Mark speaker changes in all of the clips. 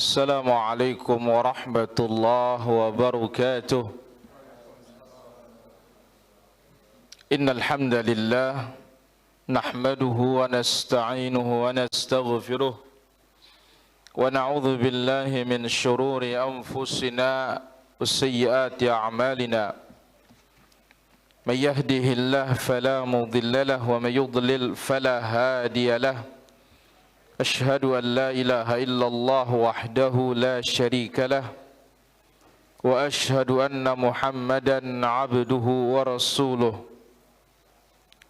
Speaker 1: السلام عليكم ورحمة الله وبركاته. إن الحمد لله نحمده ونستعينه ونستغفره ونعوذ بالله من شرور أنفسنا وسيئات أعمالنا. من يهده الله فلا مضل له ومن يضلل فلا هادي له. أشهد أن لا إله إلا الله وحده لا شريك له وأشهد أن محمدا عبده ورسوله.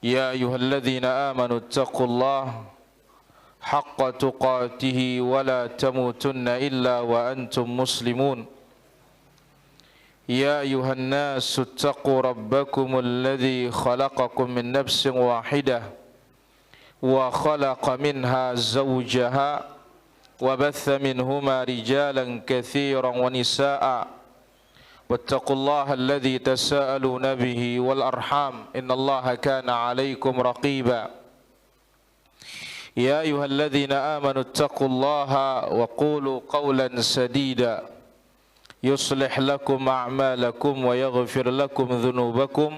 Speaker 1: يا أيها الذين آمنوا اتقوا الله حق تقاته ولا تموتن إلا وأنتم مسلمون. يا أيها الناس اتقوا ربكم الذي خلقكم من نفس واحدة وخلق منها زوجها وبث منهما رجالا كثيرا ونساء واتقوا الله الذي تساءلون به والأرحام إن الله كان عليكم رقيبا. يا أيها الذين آمنوا اتقوا الله وقولوا قولا سديدا يصلح لكم أعمالكم ويغفر لكم ذنوبكم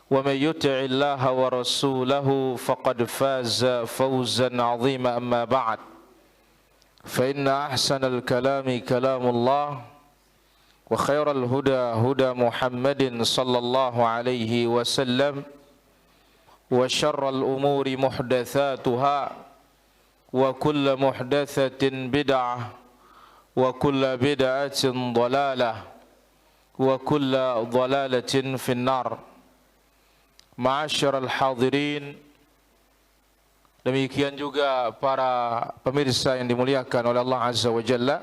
Speaker 1: ومن يطع الله ورسوله فقد فاز فوزا عظيما. أما بعد فإن أحسن الكلام كلام الله وخير الهدى هدى محمد صلى الله عليه وسلم وشر الأمور محدثاتها وكل محدثة بدعة وكل بدعة ضلالة وكل ضلالة في النار. Ma'asyiral hadirin, demikian juga para pemirsa yang dimuliakan oleh Allah Azza wa Jalla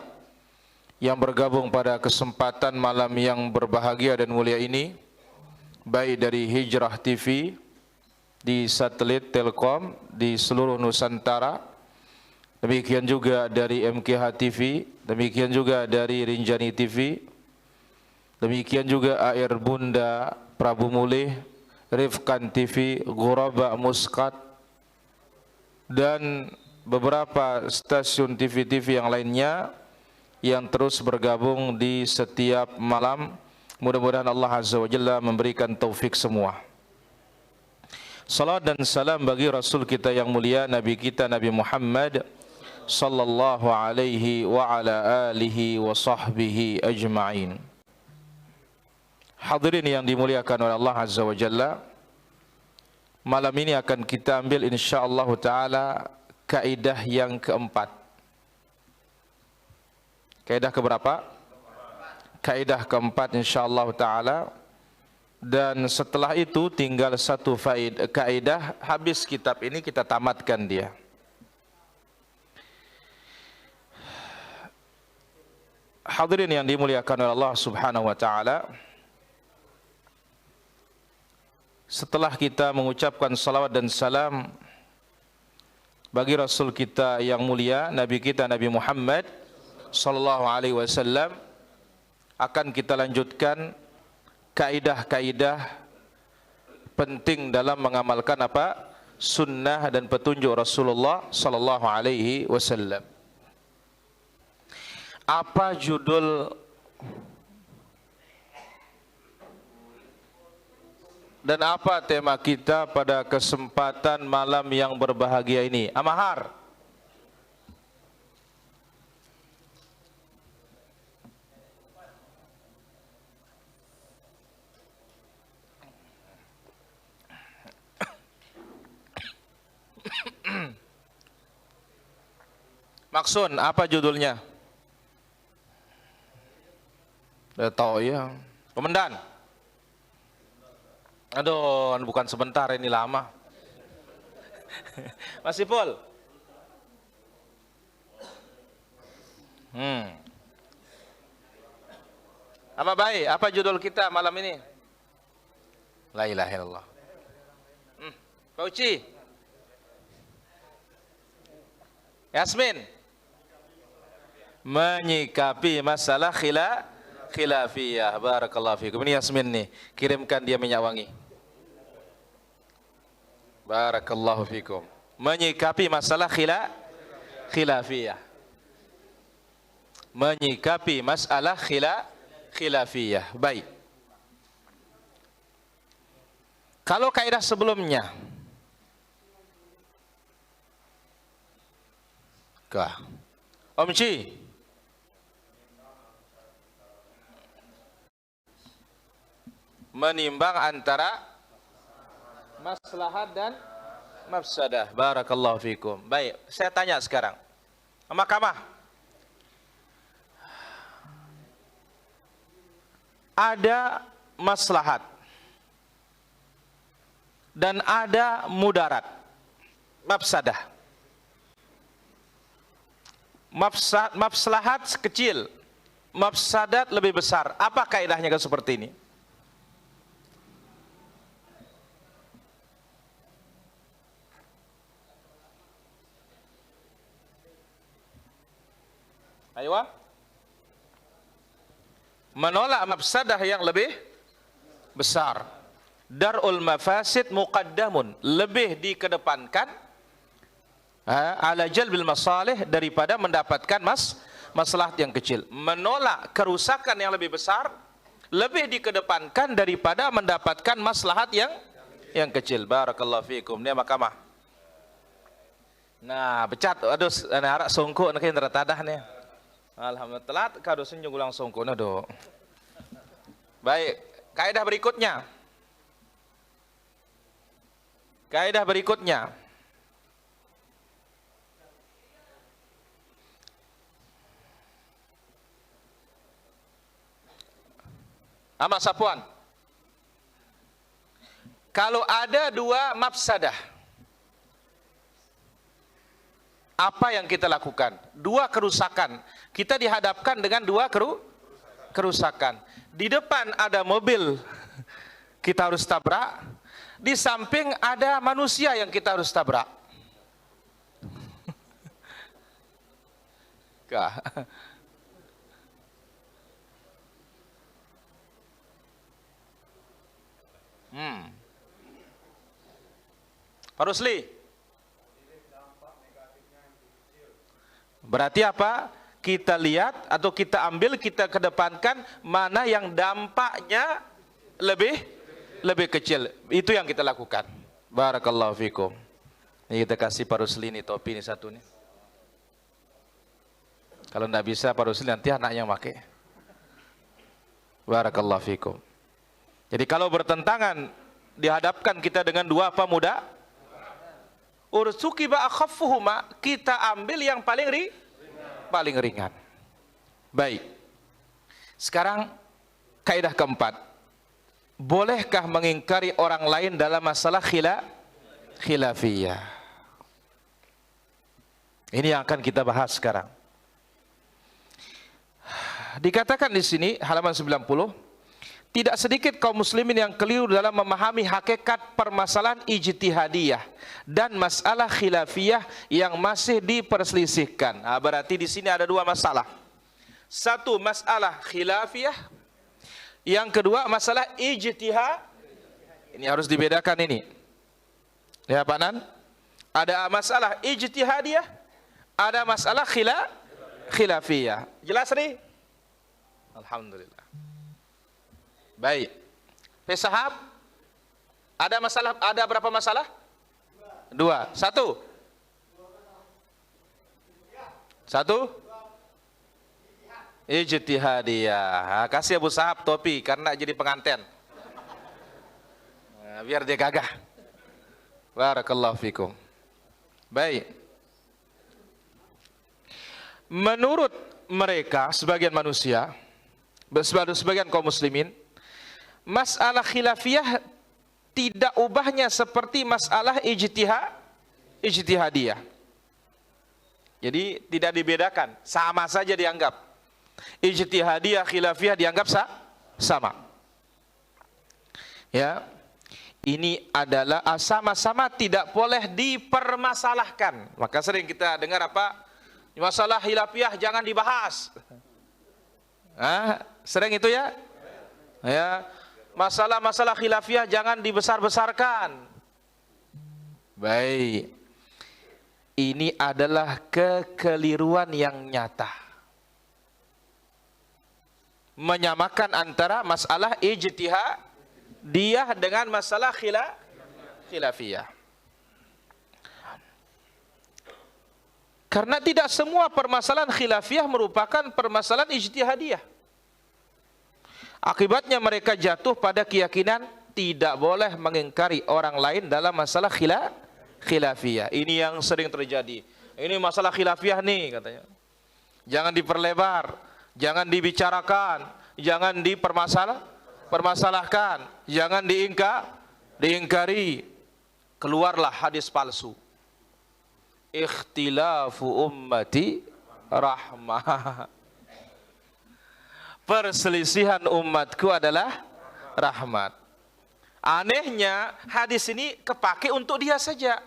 Speaker 1: yang bergabung pada kesempatan malam yang berbahagia dan mulia ini, baik dari Hijrah TV di satelit Telkom di seluruh Nusantara, demikian juga dari MKH TV, demikian juga dari Rinjani TV, demikian juga Air Bunda, Prabu Mulih, Rifkan TV, Ghuraba Muscat, dan beberapa stasiun TV-TV yang lainnya yang terus bergabung di setiap malam. Mudah-mudahan Allah Azza wa Jalla memberikan taufik semua. Salat dan salam bagi Rasul kita yang mulia, Nabi kita Nabi Muhammad sallallahu alaihi wa ala alihi wa sahbihi ajma'in. Hadirin yang dimuliakan oleh Allah Azza wa Jalla, malam ini akan kita ambil insyaallah ta'ala kaidah yang keempat. Kaidah keberapa? Kaidah keempat insyaallah ta'ala. Dan setelah itu tinggal satu kaidah, habis kitab ini kita tamatkan dia. Hadirin yang dimuliakan oleh Allah Subhanahu wa ta'ala, setelah kita mengucapkan salawat dan salam bagi Rasul kita yang mulia, Nabi kita Nabi Muhammad sallallahu alaihi wasallam, akan kita lanjutkan kaidah-kaidah penting dalam mengamalkan apa? Sunnah dan petunjuk Rasulullah sallallahu alaihi wasallam. Apa judul dan apa tema kita pada kesempatan malam yang berbahagia ini? Amahar. Maksun, apa judulnya? Udah tahu ya. Komandan. Aduh, bukan sebentar, ini lama. Masih Pul? Apa baik? Apa judul kita malam ini? La ilaha illallah. Pak Uci? Yasmin? Menyikapi masalah khilafiyah. Barakallahu fikum. Ini Yasmin nih, kirimkan dia minyak wangi. Barakallahu fikum. Menyikapi masalah khilafiyah. menyikapi masalah khilafiyah. Baik. Kalau kaidah sebelumnya, Om Ci, menimbang antara maslahat dan mafsadah. Barakallahu fikum. Baik, saya tanya sekarang. Mahkamah, ada maslahat dan ada mudarat, mafsadah. Maslahat kecil, mafsadat lebih besar. Apa kaidahnya seperti ini? Ayo. Menolak mafsadah yang lebih besar. Darul mafasid muqaddamun, lebih dikedepankan ala jalbil masalih daripada mendapatkan maslahat yang kecil. Menolak kerusakan yang lebih besar lebih dikedepankan daripada mendapatkan maslahat yang kecil. Barakallahu fikum. Ini mahkamah. Nah, becat aduh harap songkok nak yang tertadah nih. Alhamdulillah telat kado senjung ulang songkok nado. Baik, kaidah berikutnya. Kaidah berikutnya. Ahmad Sapuan, kalau ada dua mafsadah, apa yang kita lakukan? Dua kerusakan. Kita dihadapkan dengan dua kerusakan. Di depan ada mobil, kita harus tabrak. Di samping ada manusia yang kita harus tabrak. Pak Rusli, berarti apa? Kita lihat atau kita ambil, kita kedepankan mana yang dampaknya lebih kecil. Itu yang kita lakukan. Barakallahu fikum. Ini kita kasih Pak Rusli ini topi ini satu nih. Kalau tidak bisa Pak Rusli nanti anak yang pakai. Barakallahu fikum. Jadi kalau bertentangan dihadapkan kita dengan dua apa muda? Ursukiba akhaffuhuma, kita ambil yang paling ringan. Baik. Sekarang kaidah keempat. Bolehkah mengingkari orang lain dalam masalah khilafiyah? Ini yang akan kita bahas sekarang. Dikatakan di sini halaman 90, tidak sedikit kaum muslimin yang keliru dalam memahami hakikat permasalahan ijtihadiyah dan masalah khilafiyah yang masih diperselisihkan. Nah, berarti di sini ada dua masalah. Satu masalah khilafiyah, yang kedua masalah ijtihad. Ini harus dibedakan ini. Ya Pak Nan, ada masalah ijtihadiyah, ada masalah khilafiyah. Jelas nih? Alhamdulillah. Baik. Pesahab, ada masalah, ada berapa masalah? Dua. Satu. Ijtihadiyah. Kasih Abu Sahab topi karena jadi pengantin. Nah, biar dia gagah. Barakallahu fikum. Baik. Menurut mereka sebagian manusia, sebagian kaum muslimin, masalah khilafiyah tidak ubahnya seperti masalah ijtihadiyah. Jadi tidak dibedakan, sama saja dianggap. Ijtihadiyah, khilafiyah dianggap sama. Ya. Ini adalah sama-sama tidak boleh dipermasalahkan. Maka sering kita dengar apa? Masalah khilafiyah jangan dibahas. Sering itu ya? Ya. Masalah-masalah khilafiyah jangan dibesar-besarkan. Baik. Ini adalah kekeliruan yang nyata. menyamakan antara masalah ijtihadiyah dengan masalah khilafiyah. Karena tidak semua permasalahan khilafiyah merupakan permasalahan ijtihadiyah. Akibatnya mereka jatuh pada keyakinan tidak boleh mengingkari orang lain dalam masalah khilafiyah. Ini yang sering terjadi. Ini masalah khilafiyah nih katanya. Jangan diperlebar, jangan dibicarakan, jangan dipermasalahkan, jangan diingkari. Keluarlah hadis palsu. Ikhtilafu ummati rahmah. Perselisihan umatku adalah rahmat. Anehnya hadis ini kepake untuk dia saja.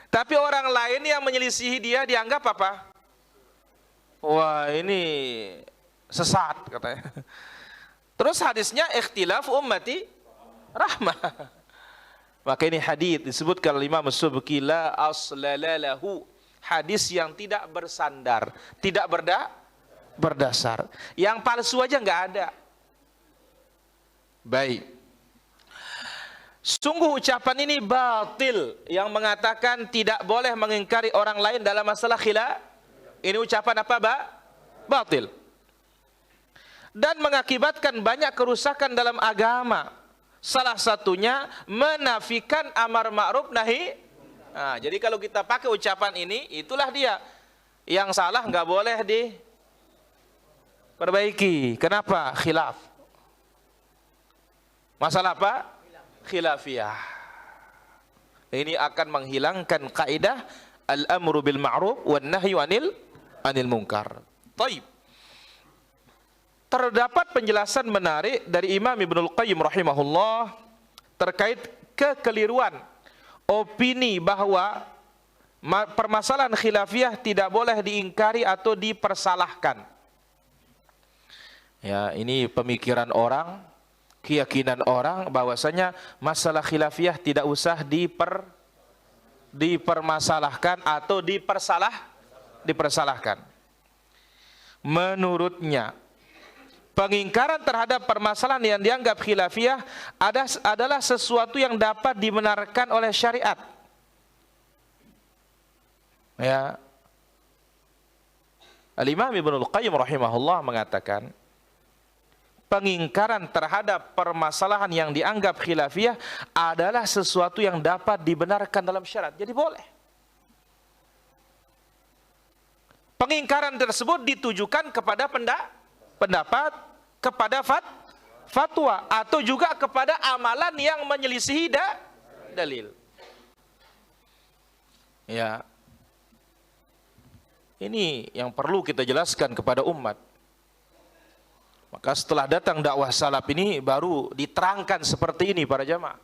Speaker 1: Tapi orang lain yang menyelisihi dia dianggap apa? Wah, ini sesat katanya. Terus hadisnya ikhtilaf ummati rahmah. Maka ini hadis disebutkan oleh Imam As-Subki la aslalalahu, hadis yang tidak bersandar, tidak berdasar. Yang palsu aja nggak ada. Baik. Sungguh ucapan ini batil, yang mengatakan tidak boleh mengingkari orang lain dalam masalah khilaf. Ini ucapan apa, batil. Dan mengakibatkan banyak kerusakan dalam agama. Salah satunya menafikan amar ma'ruf nahi. Nah, jadi kalau kita pakai ucapan ini, itulah dia. Yang salah nggak boleh diperbaiki. Kenapa? Khilaf. Masalah apa? Khilafiyah. Ini akan menghilangkan kaidah al-amru bil ma'ruf wan nahyu anil munkar. Baik. Terdapat penjelasan menarik dari Imam Ibnul Qayyim rahimahullah terkait kekeliruan opini bahwa permasalahan khilafiyah tidak boleh diingkari atau dipersalahkan. Ya, ini pemikiran orang, keyakinan orang bahwasanya masalah khilafiyah tidak usah dipermasalahkan atau dipersalahkan. Menurutnya, pengingkaran terhadap permasalahan yang dianggap khilafiyah adalah sesuatu yang dapat dibenarkan oleh syariat. Ya. Al-Imam Ibnul Qayyim rahimahullah mengatakan, pengingkaran terhadap permasalahan yang dianggap khilafiyah adalah sesuatu yang dapat dibenarkan dalam syariat. Jadi boleh. Pengingkaran tersebut ditujukan kepada pendapat, kepada fatwa, atau juga kepada amalan yang menyelisihi dalil. Ya. Ini yang perlu kita jelaskan kepada umat. Maka setelah datang dakwah salaf ini baru diterangkan seperti ini para jamaah.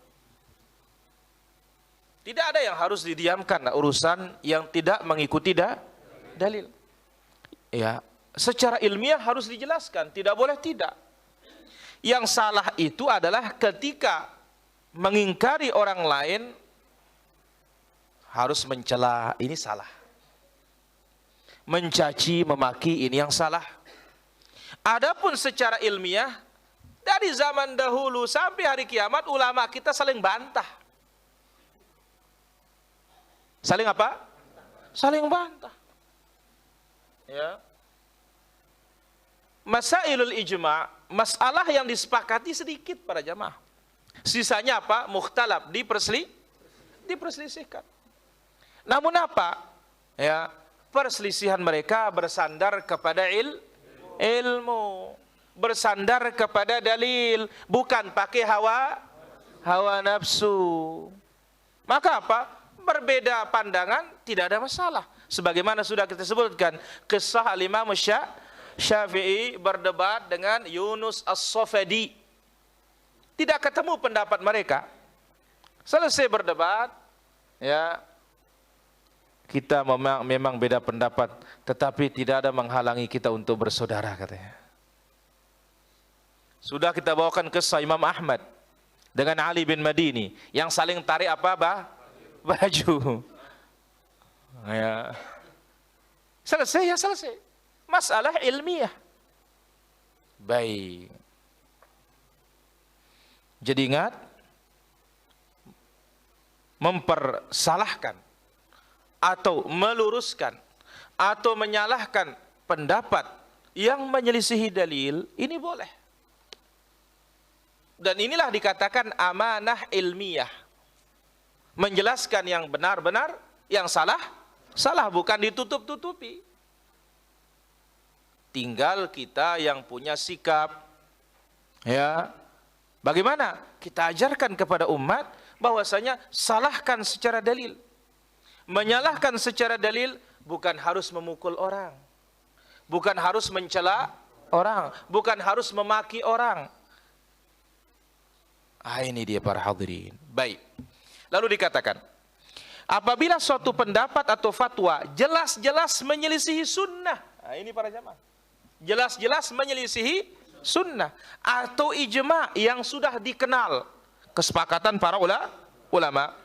Speaker 1: Tidak ada yang harus didiamkan urusan yang tidak mengikuti dalil. Ya. Secara ilmiah harus dijelaskan, tidak boleh tidak. Yang salah itu adalah ketika mengingkari orang lain harus mencela, ini salah. Mencaci, memaki, ini yang salah. Adapun secara ilmiah, dari zaman dahulu sampai hari kiamat ulama kita saling bantah. Saling apa? Saling bantah. Ya. Masailul ijma', masalah yang disepakati sedikit para jamaah. Sisanya apa? Mukhtalaf, diperselisihkan. Namun apa? Ya, perselisihan mereka bersandar kepada ilmu, bersandar kepada dalil, bukan pakai hawa nafsu. Maka apa? Berbeda pandangan tidak ada masalah. Sebagaimana sudah kita sebutkan kisah al-Imam Syafi'i berdebat dengan Yunus As-Safadi. Tidak ketemu pendapat mereka. Selesai berdebat, ya, kita memang beda pendapat, tetapi tidak ada menghalangi kita untuk bersaudara, katanya. Sudah kita bawakan kisah Imam Ahmad dengan Ali bin Madini yang saling tarik apa, baju. Ya. Selesai, ya selesai. masalah ilmiah. Baik. Jadi ingat, mempersalahkan atau meluruskan atau menyalahkan pendapat yang menyelisihi dalil ini boleh. Dan inilah dikatakan amanah ilmiah. Menjelaskan yang benar-benar, yang salah, bukan ditutup-tutupi. Tinggal kita yang punya sikap, ya, bagaimana kita ajarkan kepada umat bahwasanya salahkan secara dalil. Menyalahkan secara dalil bukan harus memukul orang, bukan harus mencela orang, bukan harus memaki orang. Ini dia para hadirin. Baik. Lalu dikatakan, apabila suatu pendapat atau fatwa jelas-jelas menyelisihi sunnah, ini para jamaah, jelas-jelas menyelisihi sunnah atau ijma yang sudah dikenal, kesepakatan para ulama,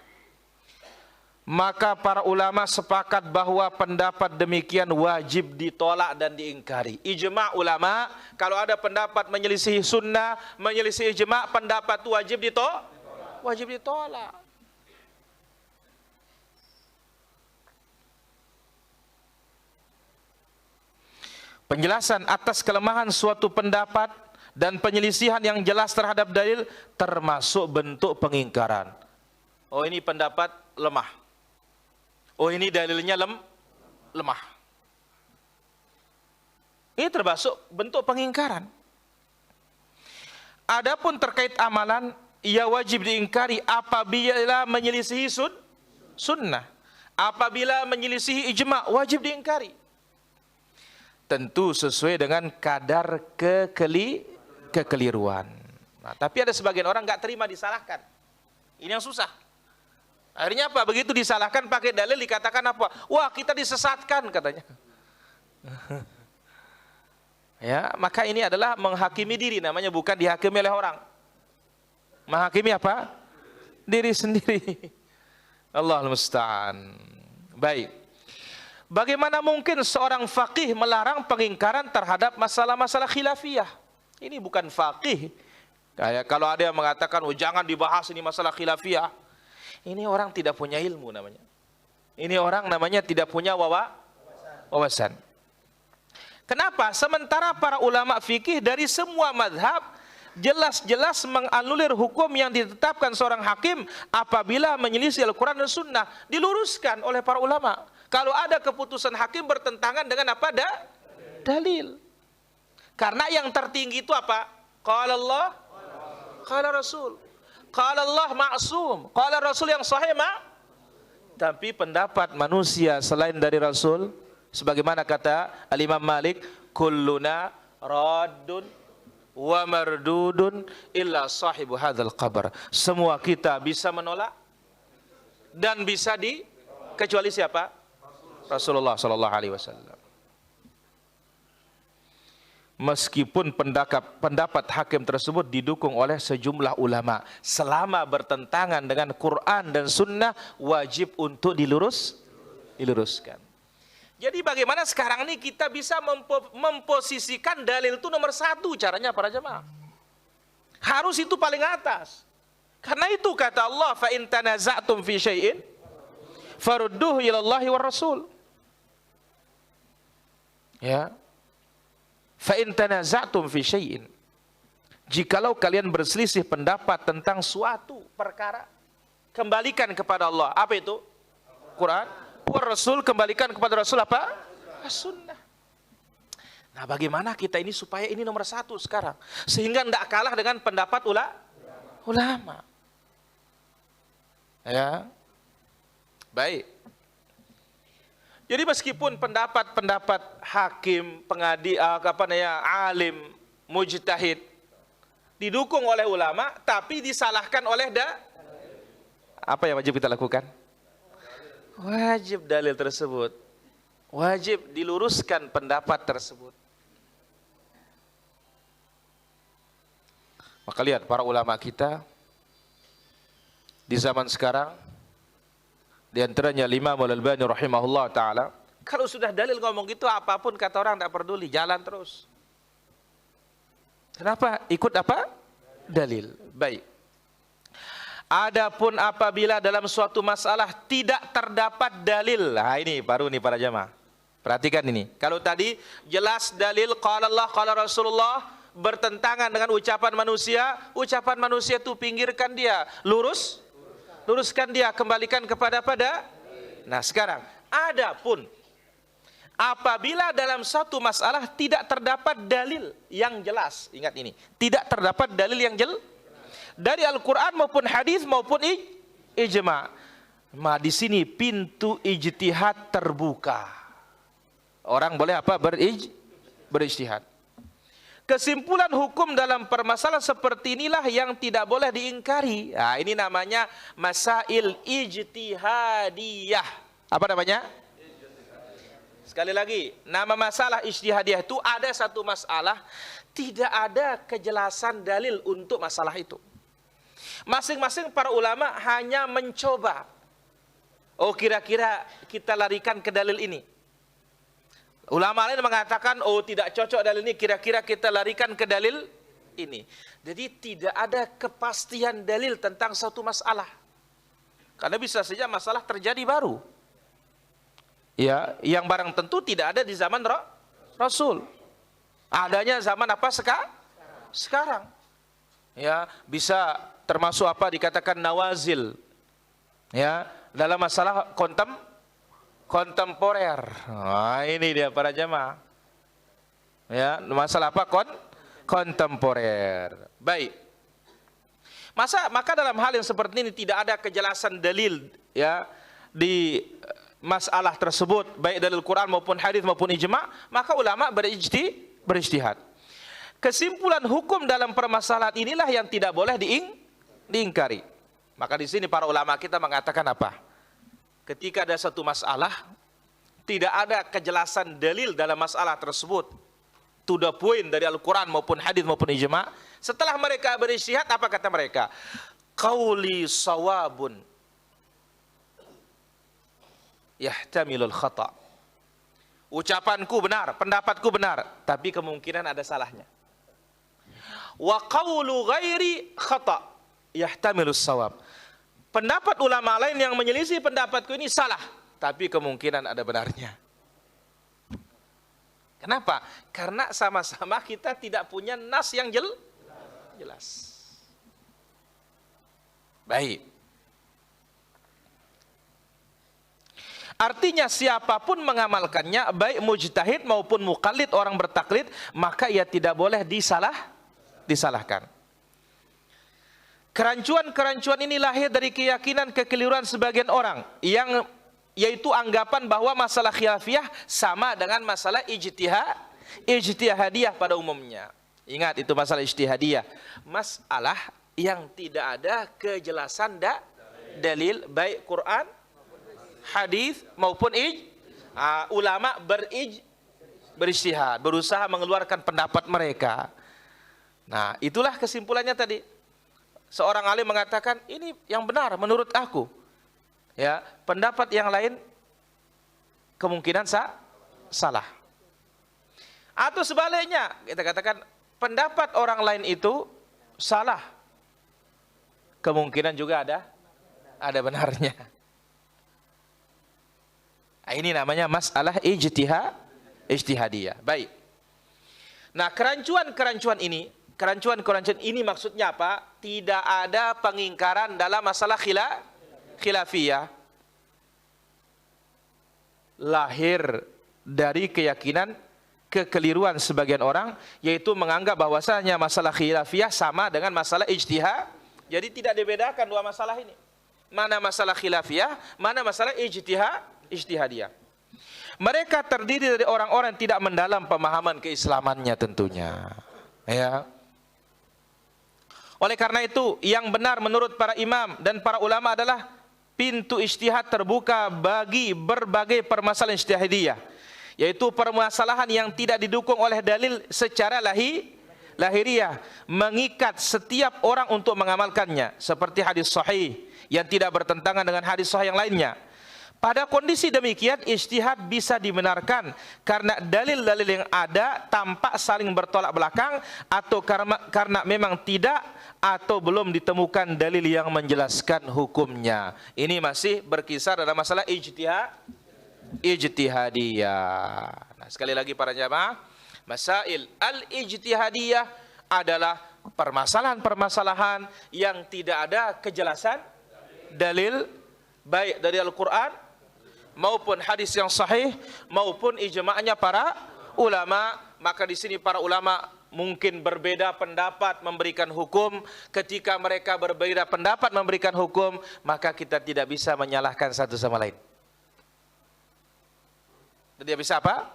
Speaker 1: maka para ulama sepakat bahwa pendapat demikian wajib ditolak dan diingkari. Ijma ulama, kalau ada pendapat menyelisihi sunnah, menyelisihi ijma, pendapat itu wajib ditolak. Penjelasan atas kelemahan suatu pendapat dan penyelisihan yang jelas terhadap dalil termasuk bentuk pengingkaran. Oh, ini pendapat lemah. Oh, ini dalilnya lemah. Ini termasuk bentuk pengingkaran. Adapun terkait amalan, ia wajib diingkari apabila menyelisihi sunnah. Apabila menyelisihi ijma, wajib diingkari. Tentu sesuai dengan kadar kekeliruan. Nah, tapi ada sebagian orang nggak terima disalahkan. Ini yang susah. Akhirnya apa? Begitu disalahkan pakai dalil dikatakan apa? Wah, kita disesatkan katanya. Ya, maka ini adalah menghakimi diri, namanya bukan dihakimi oleh orang. Menghakimi apa? Diri sendiri. Allahul musta'an. Baik. Bagaimana mungkin seorang faqih melarang pengingkaran terhadap masalah-masalah khilafiyah? Ini bukan faqih. Kayak kalau ada yang mengatakan, oh jangan dibahas ini masalah khilafiyah. Ini orang tidak punya ilmu namanya. Ini orang namanya tidak punya wawasan. Kenapa? Sementara para ulama fikih dari semua madhab jelas-jelas menganulir hukum yang ditetapkan seorang hakim apabila menyelisih Al-Quran dan Sunnah. Diluruskan oleh para ulama. Kalau ada keputusan hakim bertentangan dengan apa? Dalil. Karena yang tertinggi itu apa? Qala Allah, qala Rasul. Qala Allah ma'sum, qala Rasul yang sahih Tapi pendapat manusia selain dari Rasul, sebagaimana kata Al-Imam Malik, kulluna raddun wa mardudun illa sahibu hadzal qabr. Semua kita bisa menolak dan bisa kecuali siapa? Rasulullah sallallahu alaihi wasallam. Meskipun pendapat hakim tersebut didukung oleh sejumlah ulama, selama bertentangan dengan Quran dan Sunnah, wajib untuk diluruskan. Jadi bagaimana sekarang ini kita bisa memposisikan dalil itu nomor satu caranya para jemaah? Harus itu paling atas. Karena itu kata Allah, fa in tanaza'tum fi syai'in farudduhu ila Allahi war Rasul. Ya. Fa in tanaza'tum fi syai'in, jikalau kalian berselisih pendapat tentang suatu perkara, kembalikan kepada Allah. Apa itu? Quran. Wa Rasul, kembalikan kepada Rasul apa? As-Sunnah. Nah, bagaimana kita ini supaya ini nomor satu sekarang, sehingga tidak kalah dengan pendapat ulama. Ya, baik. Jadi meskipun pendapat-pendapat hakim, alim, mujtahid didukung oleh ulama, tapi disalahkan oleh apa yang wajib kita lakukan? Wajib dalil tersebut, wajib diluruskan pendapat tersebut. Maka lihat para ulama kita di zaman sekarang, di antaranya Imam Al-Albani rahimahullah ta'ala,
Speaker 2: Kalau sudah dalil ngomong gitu, apapun kata orang tidak peduli, jalan terus. Kenapa? Ikut apa? Dalil. Baik. Adapun apabila dalam suatu masalah tidak terdapat dalil, nah ini baru nih para jamaah. Perhatikan ini. Kalau tadi jelas dalil qala Allah qala Rasulullah bertentangan dengan ucapan manusia itu pinggirkan dia, luruskan dia, kembalikan kepada pada. Nah, sekarang adapun apabila dalam satu masalah tidak terdapat dalil yang jelas, ingat ini, tidak terdapat dalil yang jelas dari Al-Quran maupun hadis maupun ijma'. Di sini pintu ijtihad terbuka. Orang boleh apa? Berijtihad. Kesimpulan hukum dalam permasalahan seperti inilah yang tidak boleh diingkari. Nah, ini namanya masail ijtihadiyah. Apa namanya? Sekali lagi, nama masalah ijtihadiyah itu ada satu masalah, tidak ada kejelasan dalil untuk masalah itu. Masing-masing para ulama hanya mencoba. Oh, kira-kira kita larikan ke dalil ini. Ulama lain mengatakan, oh tidak cocok dalil ini, kira-kira kita larikan ke dalil ini. Jadi tidak ada kepastian dalil tentang satu masalah. Karena bisa saja masalah terjadi baru. Ya, yang barang tentu tidak ada di zaman Rasul. Adanya zaman apa sekarang? Ya, bisa termasuk apa dikatakan nawazil. Ya, dalam masalah kontemporer. Nah, ini dia para jamaah. Ya, masalah apa? Kontemporer. Baik. Maka dalam hal yang seperti ini tidak ada kejelasan dalil ya di masalah tersebut, baik dalil Quran maupun hadis maupun ijma', maka ulama berijtihad. Kesimpulan hukum dalam permasalahan inilah yang tidak boleh diingkari. Maka di sini para ulama kita mengatakan apa? Ketika ada satu masalah, tidak ada kejelasan dalil dalam masalah tersebut, to the point dari Al-Quran maupun hadis maupun ijma', setelah mereka berijtihad, apa kata mereka? Qauli sawabun yahtamilul khata'. Ucapanku benar, pendapatku benar, tapi kemungkinan ada salahnya. Wa qawlu ghairi khata' yahtamilus sawab. Pendapat ulama lain yang menyelisih pendapatku ini salah, tapi kemungkinan ada benarnya. Kenapa? Karena sama-sama kita tidak punya nas yang jelas. Baik. Artinya siapapun mengamalkannya, baik mujtahid maupun muqallid, orang bertaklid, maka ia tidak boleh disalahkan. Kerancuan-kerancuan ini lahir dari keyakinan kekeliruan sebagian orang, yang yaitu anggapan bahwa masalah khilafiyah sama dengan masalah ijtihadiyah pada umumnya. Ingat, itu masalah ijtihadiyah, masalah yang tidak ada kejelasan dalil baik Quran, hadis maupun ulama berijtihad, berusaha mengeluarkan pendapat mereka. Nah, itulah kesimpulannya tadi. Seorang alim mengatakan ini yang benar menurut aku. Ya, pendapat yang lain kemungkinan salah. Atau sebaliknya, kita katakan pendapat orang lain itu salah. Kemungkinan juga ada benarnya. Nah, ini namanya masalah ijtihadiyah. Baik. Nah, kerancuan-kerancuan ini maksudnya apa? Tidak ada pengingkaran dalam masalah khilafiyah. Lahir dari keyakinan kekeliruan sebagian orang, yaitu menganggap bahwasanya masalah khilafiyah sama dengan masalah ijtihad. Jadi tidak dibedakan dua masalah ini. Mana masalah khilafiyah, mana masalah ijtihadiyah. Mereka terdiri dari orang-orang yang tidak mendalam pemahaman keislamannya tentunya. Ya. Oleh karena itu, yang benar menurut para imam dan para ulama adalah pintu ijtihad terbuka bagi berbagai permasalahan ijtihadiyah, yaitu permasalahan yang tidak didukung oleh dalil secara lahiriah, mengikat setiap orang untuk mengamalkannya, seperti hadis sahih yang tidak bertentangan dengan hadis sahih yang lainnya. Pada kondisi demikian ijtihad bisa dibenarkan karena dalil-dalil yang ada tampak saling bertolak belakang atau karena memang tidak atau belum ditemukan dalil yang menjelaskan hukumnya. Ini masih berkisar dalam masalah ijtihadiyah. Nah, sekali lagi para jamaah, masail al-ijtihadiyah adalah permasalahan-permasalahan yang tidak ada kejelasan dalil baik dari Al-Quran maupun hadis yang sahih maupun ijma'nya para ulama. Maka di sini para ulama mungkin berbeda pendapat memberikan hukum. Ketika mereka berbeda pendapat memberikan hukum, maka kita tidak bisa menyalahkan satu sama lain. Tidak bisa apa?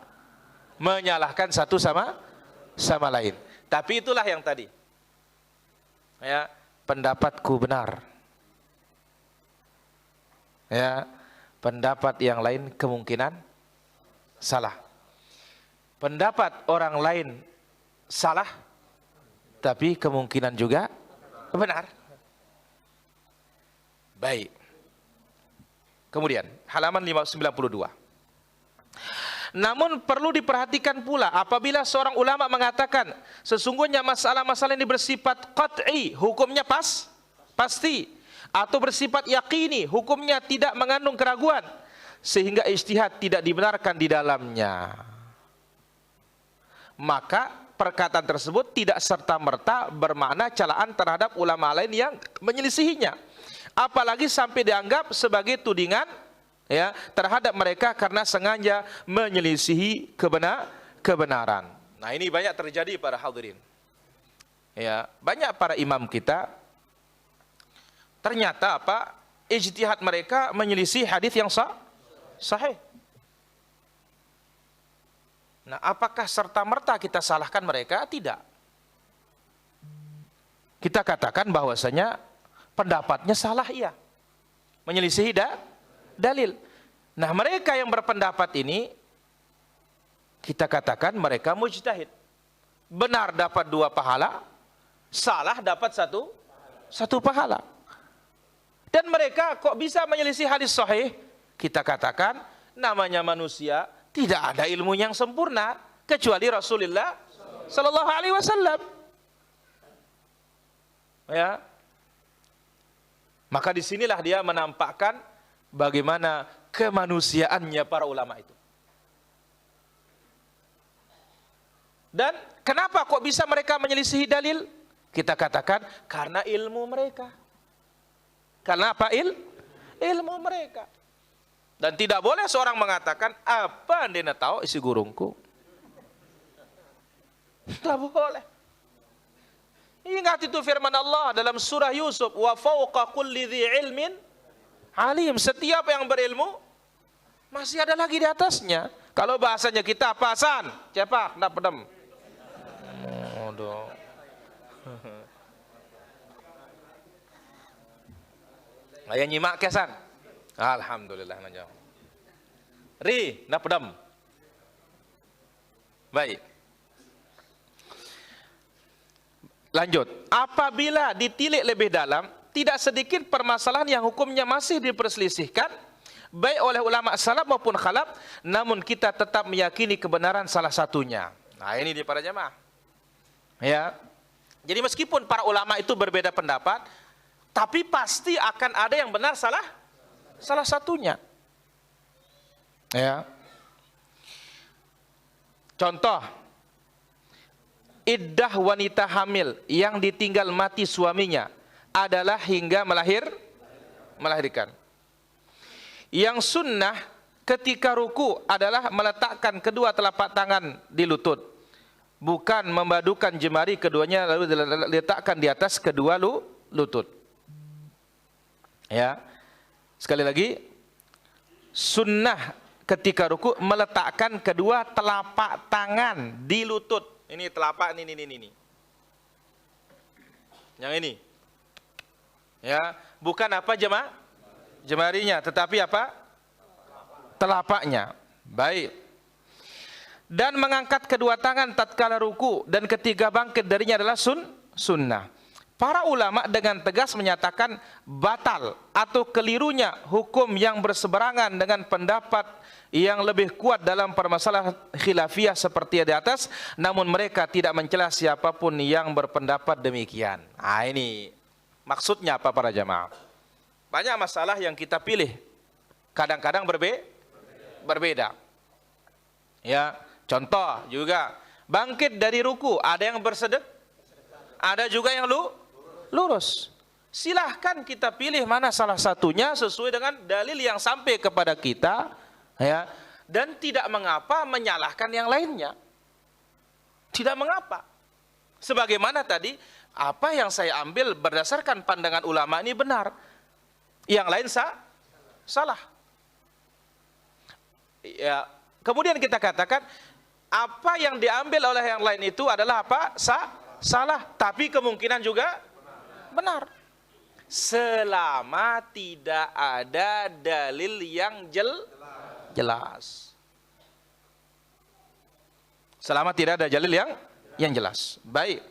Speaker 2: Menyalahkan satu sama lain. Tapi itulah yang tadi, ya, pendapatku benar, ya, pendapat yang lain kemungkinan salah. Pendapat orang lain salah, tapi kemungkinan juga benar. Baik. Kemudian halaman 592. Namun perlu diperhatikan pula apabila seorang ulama mengatakan sesungguhnya masalah-masalah ini bersifat qat'i, hukumnya pasti, atau bersifat yakini, hukumnya tidak mengandung keraguan, sehingga ijtihad tidak dibenarkan di dalamnya, maka perkataan tersebut tidak serta-merta bermakna celaan terhadap ulama lain yang menyelisihinya, apalagi sampai dianggap sebagai tudingan, ya, terhadap mereka karena sengaja menyelisihi kebenaran. Nah, ini banyak terjadi para hadirin. Ya, banyak para imam kita ternyata apa? Ijtihad mereka menyelisih hadis yang sahih. Nah, apakah serta-merta kita salahkan mereka? Tidak. Kita katakan bahwasanya pendapatnya salah, iya. Menyelisihi dalil. Nah, mereka yang berpendapat ini kita katakan mereka mujtahid. Benar dapat 2 pahala, salah dapat satu pahala. Dan mereka kok bisa menyelisih hadis sahih? Kita katakan namanya manusia, tidak ada ilmu yang sempurna kecuali Rasulullah sallallahu alaihi wasallam. Ya. Maka disinilah dia menampakkan bagaimana kemanusiaannya para ulama itu. Dan kenapa kok bisa mereka menyelisihi dalil? Kita katakan karena ilmu mereka. Karena apa? Ilmu mereka. Dan tidak boleh seorang mengatakan apa anda tahu isi gurungku. Tidak boleh. Ingat itu firman Allah dalam surah Yusuf, wa fawqa kulli dhi ilmin alim. Setiap yang berilmu masih ada lagi di atasnya. Kalau bahasanya kita pasan, cepak, nak pedem. Ayah nyimak kesan. Alhamdulillah najam. Ri, nak pedem. Baik. Lanjut. Apabila ditilik lebih dalam, tidak sedikit permasalahan yang hukumnya masih diperselisihkan baik oleh ulama salaf maupun khalaf, namun kita tetap meyakini kebenaran salah satunya. Nah, ini di para jamaah. Ya. Jadi meskipun para ulama itu berbeda pendapat, tapi pasti akan ada yang benar salah satunya. Ya. Contoh, iddah wanita hamil yang ditinggal mati suaminya adalah hingga melahirkan. Yang sunnah ketika ruku adalah meletakkan kedua telapak tangan di lutut, bukan memadukan jemari keduanya lalu diletakkan di atas kedua lutut. Ya, sekali lagi, sunnah ketika ruku meletakkan kedua telapak tangan di lutut. Ini telapak ini. Yang ini. Ya, bukan apa jemarinya, tetapi apa? Telapaknya. Baik. Dan mengangkat kedua tangan tatkala ruku dan ketika bangkit darinya adalah sunnah. Para ulama dengan tegas menyatakan batal atau kelirunya hukum yang berseberangan dengan pendapat yang lebih kuat dalam permasalahan khilafiyah seperti di atas, namun mereka tidak mencela siapapun yang berpendapat demikian. Nah, ini maksudnya apa para jamaah? Banyak masalah yang kita pilih kadang-kadang berbeda. Ya, contoh juga bangkit dari ruku, ada yang bersedek, ada juga yang lurus. Silahkan kita pilih mana salah satunya sesuai dengan dalil yang sampai kepada kita, ya, dan tidak mengapa menyalahkan yang lainnya. Tidak mengapa. Sebagaimana tadi, apa yang saya ambil berdasarkan pandangan ulama ini benar, yang lain salah. Ya, kemudian kita katakan apa yang diambil oleh yang lain itu adalah apa? Salah, tapi kemungkinan juga benar. Selama tidak ada dalil yang jelas. Selama tidak ada dalil yang jelas. Baik.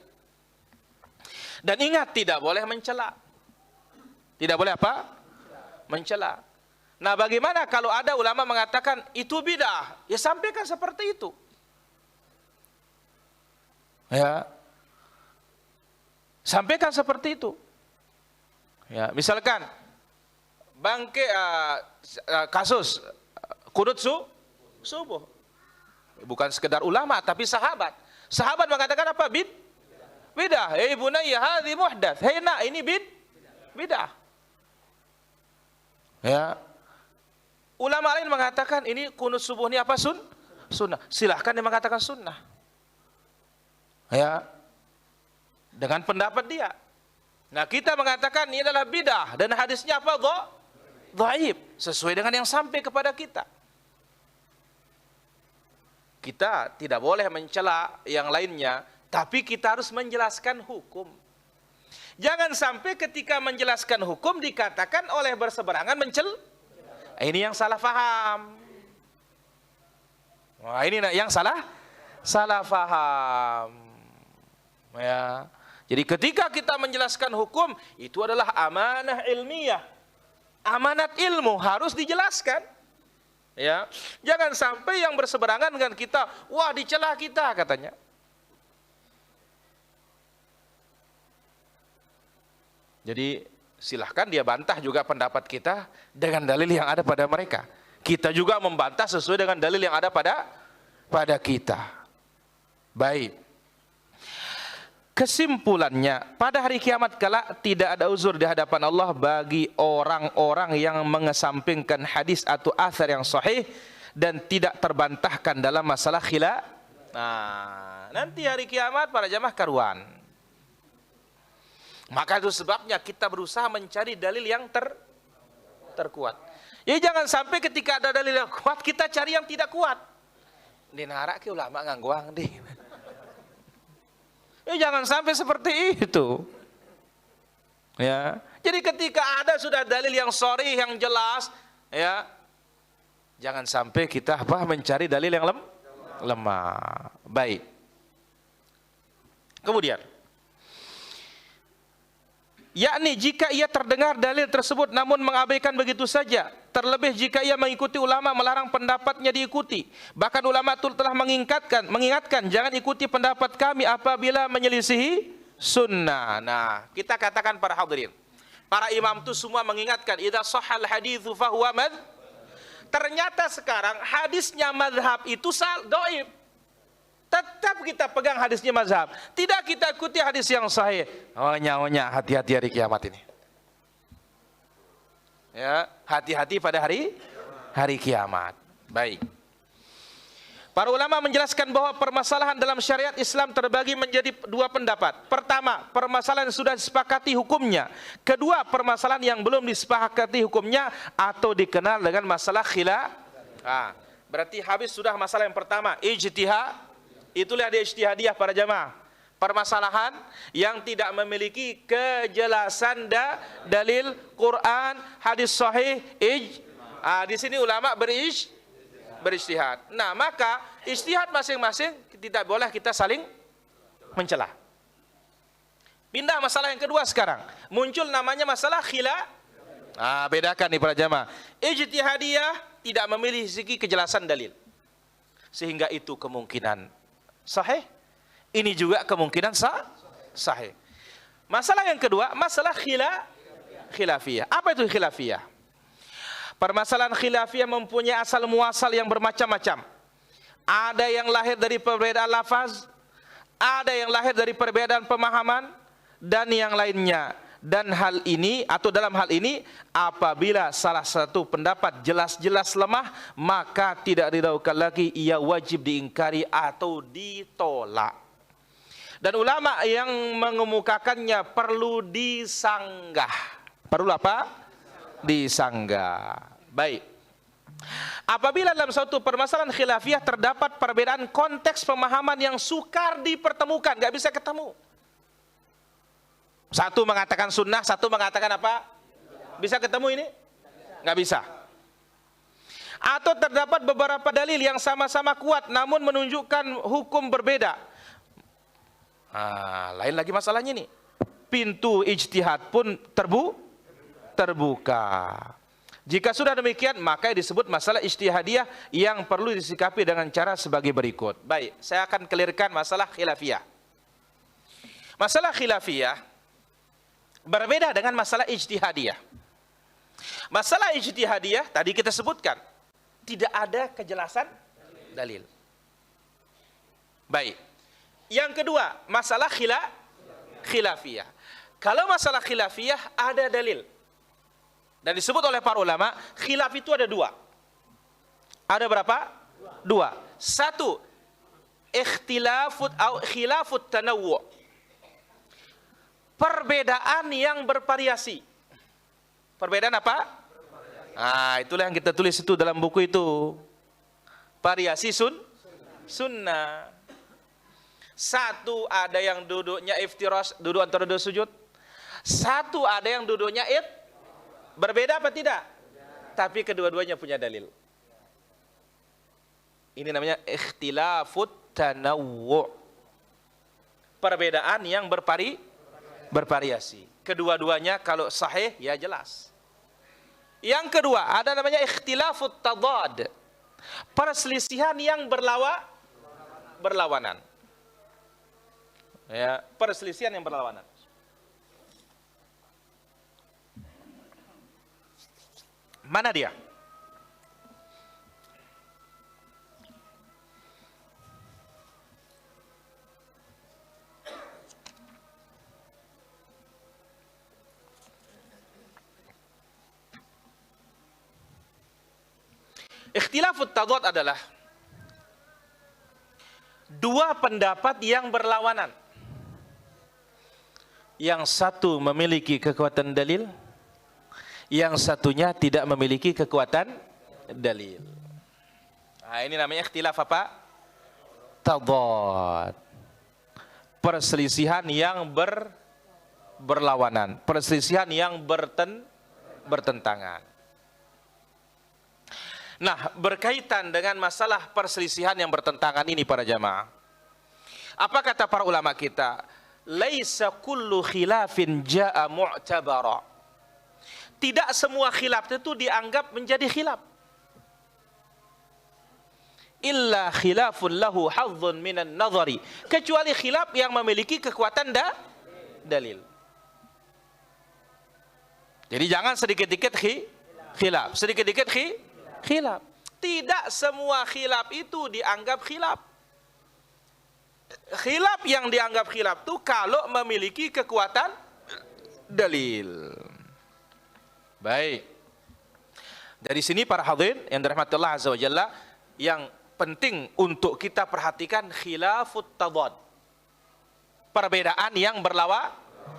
Speaker 2: Dan ingat, tidak boleh mencela. Tidak boleh apa? Mencela. Nah, bagaimana kalau ada ulama mengatakan itu bidah? Ya sampaikan seperti itu. Ya. Sampaikan seperti itu. Ya, misalkan bangke kasus qunut subuh. Bukan sekedar ulama tapi sahabat. Sahabat mengatakan apa? Bidah. Hei bunayya hadhi muhdats. Hei nak, ini bidah. Ya. Ulama lain mengatakan ini qunut subuh ini apa? Sunnah. Silahkan dia mengatakan sunnah. Ya. Dengan pendapat dia. Nah, kita mengatakan ini adalah bidah dan hadisnya apa? Dhaif, sesuai dengan yang sampai kepada kita. Kita tidak boleh mencela yang lainnya, tapi kita harus menjelaskan hukum. Jangan sampai ketika menjelaskan hukum dikatakan oleh berseberangan ini yang salah faham. Wah, ini yang salah faham. Ya. Jadi ketika kita menjelaskan hukum, itu adalah amanah ilmiah. Amanat ilmu harus dijelaskan. Ya. Jangan sampai yang berseberangan dengan kita, wah dicela kita katanya. Jadi silahkan dia bantah juga pendapat kita dengan dalil yang ada pada mereka. Kita juga membantah sesuai dengan dalil yang ada pada kita. Baik. Kesimpulannya, pada hari kiamat kelak tidak ada uzur di hadapan Allah bagi orang-orang yang mengesampingkan hadis atau athar yang sahih dan tidak terbantahkan dalam masalah khilaf. Nah, nanti hari kiamat para jamaah karuan. Maka itu sebabnya kita berusaha mencari dalil yang terkuat. Ya, jangan sampai ketika ada dalil yang kuat kita cari yang tidak kuat. Di narak ke ulama ngangguang deh. Ya, jangan sampai seperti itu. Ya. Jadi ketika ada sudah dalil yang sharih yang jelas, ya, jangan sampai kita mencari dalil yang lemah. Baik. Kemudian, yakni jika ia terdengar dalil tersebut namun mengabaikan begitu saja, terlebih jika ia mengikuti ulama melarang pendapatnya diikuti. Bahkan ulama itu telah mengingatkan jangan ikuti pendapat kami apabila menyelisihi sunnah. Nah, kita katakan para hadirin, para imam itu semua mengingatkan idza shahhal haditsu fahuwa ternyata sekarang hadisnya mazhab itu dhaif. Tetap kita pegang hadisnya mazhab. Tidak kita ikuti hadis yang sahih. Onya, hati-hati hari kiamat ini. Ya, hati-hati pada hari kiamat. Baik. Para ulama menjelaskan bahwa permasalahan dalam syariat Islam terbagi menjadi dua pendapat. Pertama, permasalahan yang sudah disepakati hukumnya. Kedua, permasalahan yang belum disepakati hukumnya atau dikenal dengan masalah khilaf. Berarti habis sudah masalah yang pertama, ijtihad. Itulah dia ijtihadiyah para jamaah. Permasalahan yang tidak memiliki kejelasan dalil Quran, hadis sahih, di sini ulama berijtihad. Nah, maka ijtihad masing-masing tidak boleh kita saling mencela. Pindah masalah yang kedua sekarang. Muncul namanya masalah bedakan nih para jamaah. Ijtihadiyah tidak memilih segi kejelasan dalil. Sehingga itu kemungkinan sahih. Ini juga kemungkinan sahih. Masalah yang kedua, masalah khilafiyah. Apa itu khilafiyah? Permasalahan khilafiyah mempunyai asal muasal yang bermacam-macam. Ada yang lahir dari perbedaan lafaz, ada yang lahir dari perbedaan pemahaman, dan yang lainnya. Dan hal ini, atau dalam hal ini, apabila salah satu pendapat jelas-jelas lemah, maka tidak diragukan lagi, ia wajib diingkari atau ditolak. Dan ulama yang mengemukakannya perlu disanggah. Perlu apa? Disanggah. Baik. Apabila dalam suatu permasalahan khilafiyah terdapat perbedaan konteks pemahaman yang sukar dipertemukan, nggak bisa ketemu. Satu mengatakan sunnah, satu mengatakan apa? Bisa ketemu ini? Nggak bisa. Atau terdapat beberapa dalil yang sama-sama kuat namun menunjukkan hukum berbeda. Lain lagi masalahnya nih. Pintu ijtihad pun terbuka. Jika sudah demikian, maka disebut masalah ijtihadiyah yang perlu disikapi dengan cara sebagai berikut. Baik, saya akan clearkan masalah khilafiyah. Masalah khilafiyah berbeda dengan masalah ijtihadiyah. Masalah ijtihadiyah tadi kita sebutkan tidak ada kejelasan dalil. Baik. Yang kedua, masalah khilafiyah. Kalau masalah khilafiyah ada dalil. Dan disebut oleh para ulama, khilaf itu ada dua. Ada berapa? Dua. Satu, khilafut tanawwu'. Perbedaan yang bervariasi. Perbedaan apa? Itulah yang kita tulis itu dalam buku itu. Variasi sunnah. Satu ada yang duduknya iftirash, duduk antara dua sujud. Satu ada yang duduknya berbeda apa tidak? Tapi kedua-duanya punya dalil. Ini namanya ikhtilafut tanawwu'. Perbedaan yang bervariasi. Kedua-duanya kalau sahih ya jelas. Yang kedua ada namanya ikhtilafut tadad. Perselisihan yang berlawanan. Ya, perselisihan yang berlawanan. Mana dia? Ikhtilafut tadad adalah dua pendapat yang berlawanan. Yang satu memiliki kekuatan dalil, yang satunya tidak memiliki kekuatan dalil. Ini namanya ikhtilaf apa? Tadad. Perselisihan yang berlawanan, perselisihan yang bertentangan. Nah, berkaitan dengan masalah perselisihan yang bertentangan ini para jamaah. Apa kata para ulama kita? Laisa kullu khilafin jaa mu'tabara. Tidak semua khilaf itu dianggap menjadi khilaf. Illa khilafun lahu hadzun minan nazari. Kecuali khilaf yang memiliki kekuatan dalil. Jadi jangan sedikit-dikit khilaf. Sedikit-dikit khilaf. Tidak semua khilaf itu dianggap khilaf. Khilaf yang dianggap khilaf itu kalau memiliki kekuatan dalil. Baik. Dari sini para hadirin yang dirahmati Allah Azza wa Jalla, yang penting untuk kita perhatikan khilafut tadad. Perbedaan yang berlawan.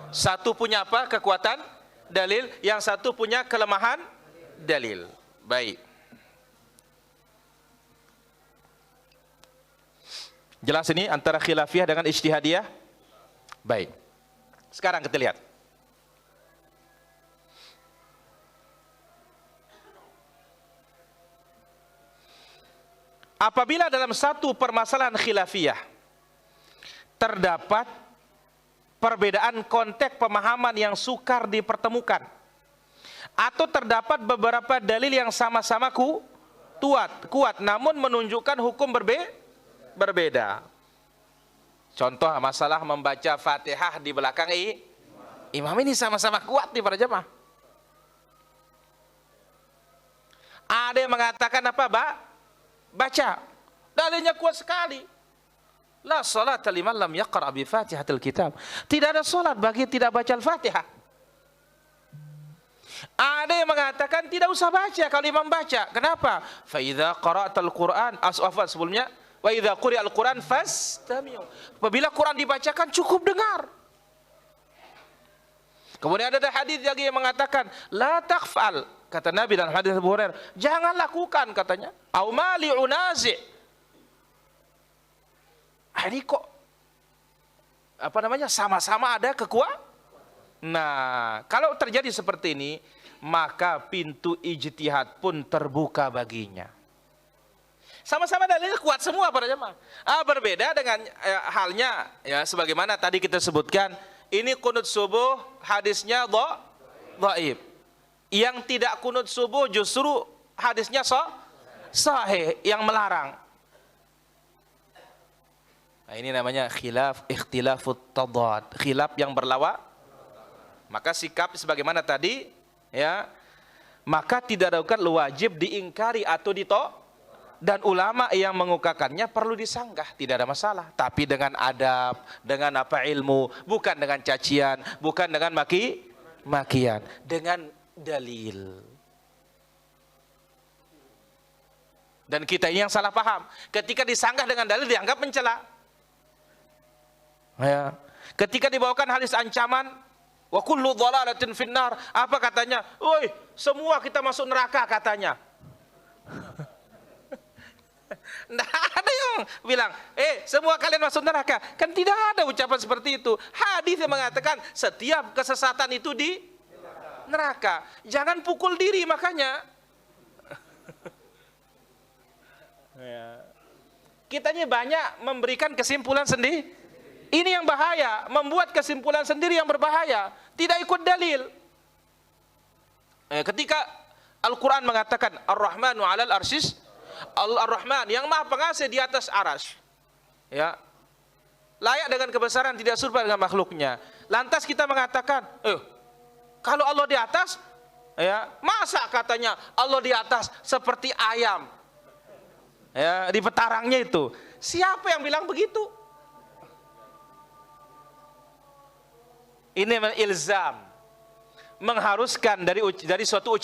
Speaker 2: Satu punya apa? Kekuatan dalil, yang satu punya kelemahan dalil. Baik. Jelas ini antara khilafiyah dengan ijtihadiyah? Baik. Sekarang kita lihat. Apabila dalam satu permasalahan khilafiyah terdapat perbedaan konteks pemahaman yang sukar dipertemukan, atau terdapat beberapa dalil yang sama-sama kuat namun menunjukkan hukum berbeda. Contoh masalah membaca Fatihah di belakang imam ini sama-sama kuat nih para jemaah. Ada yang mengatakan apa, baca. Dalilnya kuat sekali. La salata liman lam yaqra bi Fatihatil Kitab. Tidak ada salat bagi tidak baca Al-Fatihah. Ada yang mengatakan tidak usah baca kalau imam baca. Kenapa? Fa idza qara'tal Qur'an sebelumnya wa idza quri'al Qur'an fastami'u. Apabila Quran dibacakan cukup dengar. Kemudian ada hadis lagi yang mengatakan la taghfal, kata Nabi dalam hadis Abu Hurairah, jangan lakukan katanya. Au mali unazi. Ini kok sama-sama ada kekuatan. Nah, kalau terjadi seperti ini, maka pintu ijtihad pun terbuka baginya. Sama-sama dalilnya kuat semua para jemaah. Berbeda dengan halnya ya sebagaimana tadi kita sebutkan, ini kunut subuh hadisnya dhaif. Yang tidak kunut subuh justru hadisnya sahih yang melarang. Nah, ini namanya ikhtilafut tadad, khilaf yang berlawanan. Maka sikap sebagaimana tadi ya, maka tidak ada wajib diingkari atau dan ulama yang mengukakannya perlu disanggah, tidak ada masalah, tapi dengan adab, dengan ilmu, bukan dengan cacian, bukan dengan makian, dengan dalil. Dan kita ini yang salah paham, ketika disanggah dengan dalil dianggap mencela. Ya. Ketika dibawakan hadis ancaman wa kullu dhalalatin finnar, apa katanya? Woi, semua kita masuk neraka katanya. Tidak ada yang bilang, semua kalian masuk neraka. Kan tidak ada ucapan seperti itu. Hadis yang mengatakan setiap kesesatan itu di neraka. Jangan pukul diri makanya. Kitanya banyak memberikan kesimpulan sendiri. Ini yang bahaya, membuat kesimpulan sendiri yang berbahaya, tidak ikut dalil. Ketika Al-Quran mengatakan Ar-Rahmanu 'alal arsyis, Ar-Rahman yang maha pengasih di atas arsy, ya, layak dengan kebesaran, tidak serupa dengan makhluknya. Lantas kita mengatakan, kalau Allah di atas, ya, masa katanya Allah di atas seperti ayam, ya, di petarangnya itu. Siapa yang bilang begitu? Ini ilzam, mengharuskan dari suatu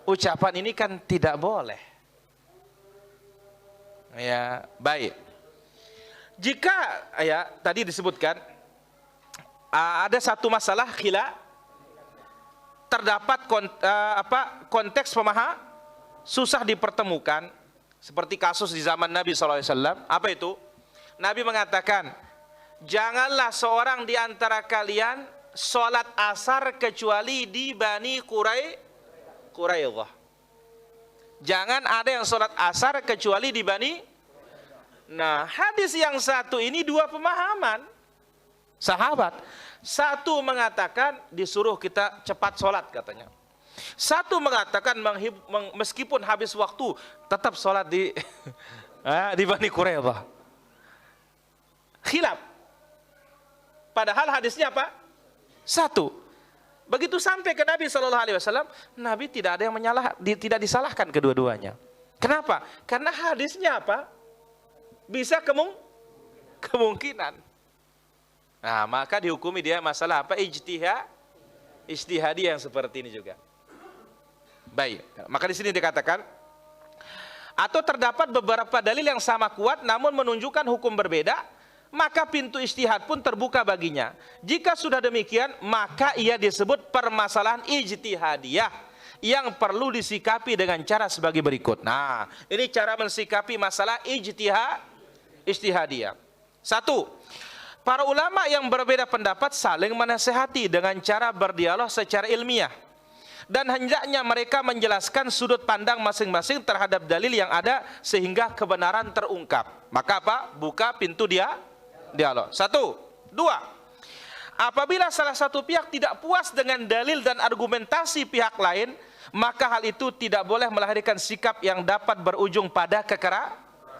Speaker 2: ucapan ini kan tidak boleh. Ya, baik. Jika ya tadi disebutkan ada satu masalah khilaf, terdapat konteks pemahaman susah dipertemukan, seperti kasus di zaman Nabi SAW. Apa itu? Nabi mengatakan, janganlah seorang di antara kalian sholat asar kecuali di Bani Quraidah. Jangan ada yang sholat asar kecuali di Bani. Nah, hadis yang satu ini dua pemahaman sahabat. Satu mengatakan disuruh kita cepat sholat katanya. Satu mengatakan meskipun habis waktu tetap sholat di Bani Quraidah. Khilaf. Padahal hadisnya apa? Satu. Begitu sampai ke Nabi SAW, Nabi tidak ada yang tidak disalahkan kedua-duanya. Kenapa? Karena hadisnya apa? Bisa kemungkinan. Nah, maka dihukumi dia masalah apa? Ijtihadi yang seperti ini juga. Baik. Maka di sini dikatakan, atau terdapat beberapa dalil yang sama kuat namun menunjukkan hukum berbeda, maka pintu ijtihad pun terbuka baginya. Jika sudah demikian, maka ia disebut permasalahan ijtihadiyah yang perlu disikapi dengan cara sebagai berikut. Nah, ini cara mensikapi masalah ijtihadiyah. Satu, para ulama yang berbeda pendapat saling menasihati dengan cara berdialog secara ilmiah. Dan hendaknya mereka menjelaskan sudut pandang masing-masing terhadap dalil yang ada sehingga kebenaran terungkap. Maka apa? Buka pintu dialog. Satu. Dua, apabila salah satu pihak tidak puas dengan dalil dan argumentasi pihak lain, maka hal itu tidak boleh melahirkan sikap yang dapat berujung pada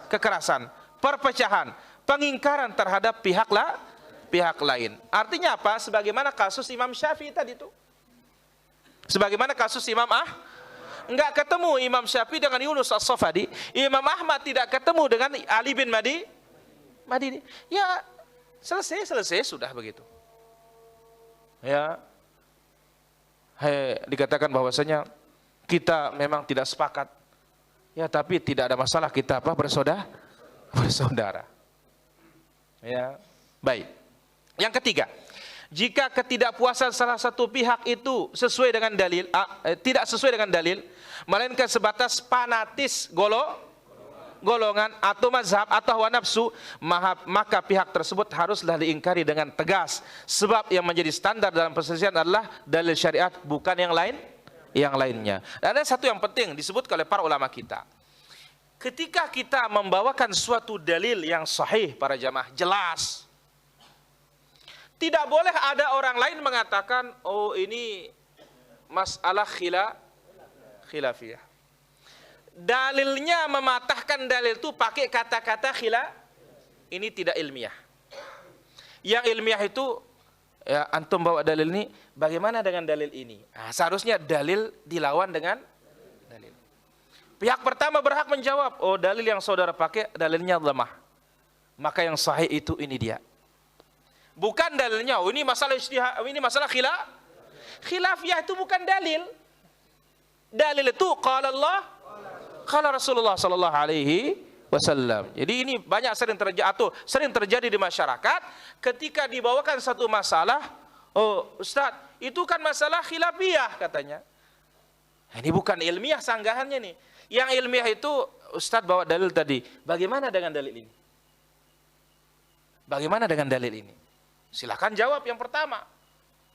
Speaker 2: kekerasan, perpecahan, pengingkaran terhadap pihak lain. Artinya apa? Sebagaimana kasus Imam Syafi'i tadi itu. Sebagaimana kasus enggak ketemu Imam Syafi'i dengan Yunus As-Safadi, Imam Ahmad tidak ketemu dengan Ali bin Madini. Ya, selesai sudah begitu. Ya. Dikatakan bahwasanya kita memang tidak sepakat. Ya, tapi tidak ada masalah, kita bersaudara. Ya. Baik. Yang ketiga, jika ketidakpuasan salah satu pihak itu sesuai dengan dalil, tidak sesuai dengan dalil, melainkan sebatas fanatis golongan atau mazhab atau hawa nafsu, maka pihak tersebut haruslah diingkari dengan tegas, sebab yang menjadi standar dalam perselisihan adalah dalil syariat, bukan yang lainnya. Dan ada satu yang penting disebutkan oleh para ulama kita. Ketika kita membawakan suatu dalil yang sahih, para jamaah, jelas, tidak boleh ada orang lain mengatakan, oh ini masalah khilafiyah. Dalilnya mematahkan dalil itu pakai kata-kata khilaf, ini tidak ilmiah. Yang ilmiah itu, ya, antum bawa dalil ini, bagaimana dengan dalil ini? Nah, seharusnya dalil dilawan dengan dalil. Pihak pertama berhak menjawab, oh dalil yang saudara pakai dalilnya lemah, maka yang sahih itu ini dia. Bukan dalilnya, oh ini masalah ijtihad, ini masalah khilafiyah itu bukan dalil. Dalil itu qala Allah, qala Rasulullah sallallahu alaihi wasallam. Jadi ini sering terjadi di masyarakat ketika dibawakan satu masalah, oh Ustaz, itu kan masalah khilafiyah katanya. Ini bukan ilmiah sanggahannya nih. Yang ilmiah itu Ustaz bawa dalil tadi. Bagaimana dengan dalil ini? Bagaimana dengan dalil ini? Silakan jawab yang pertama.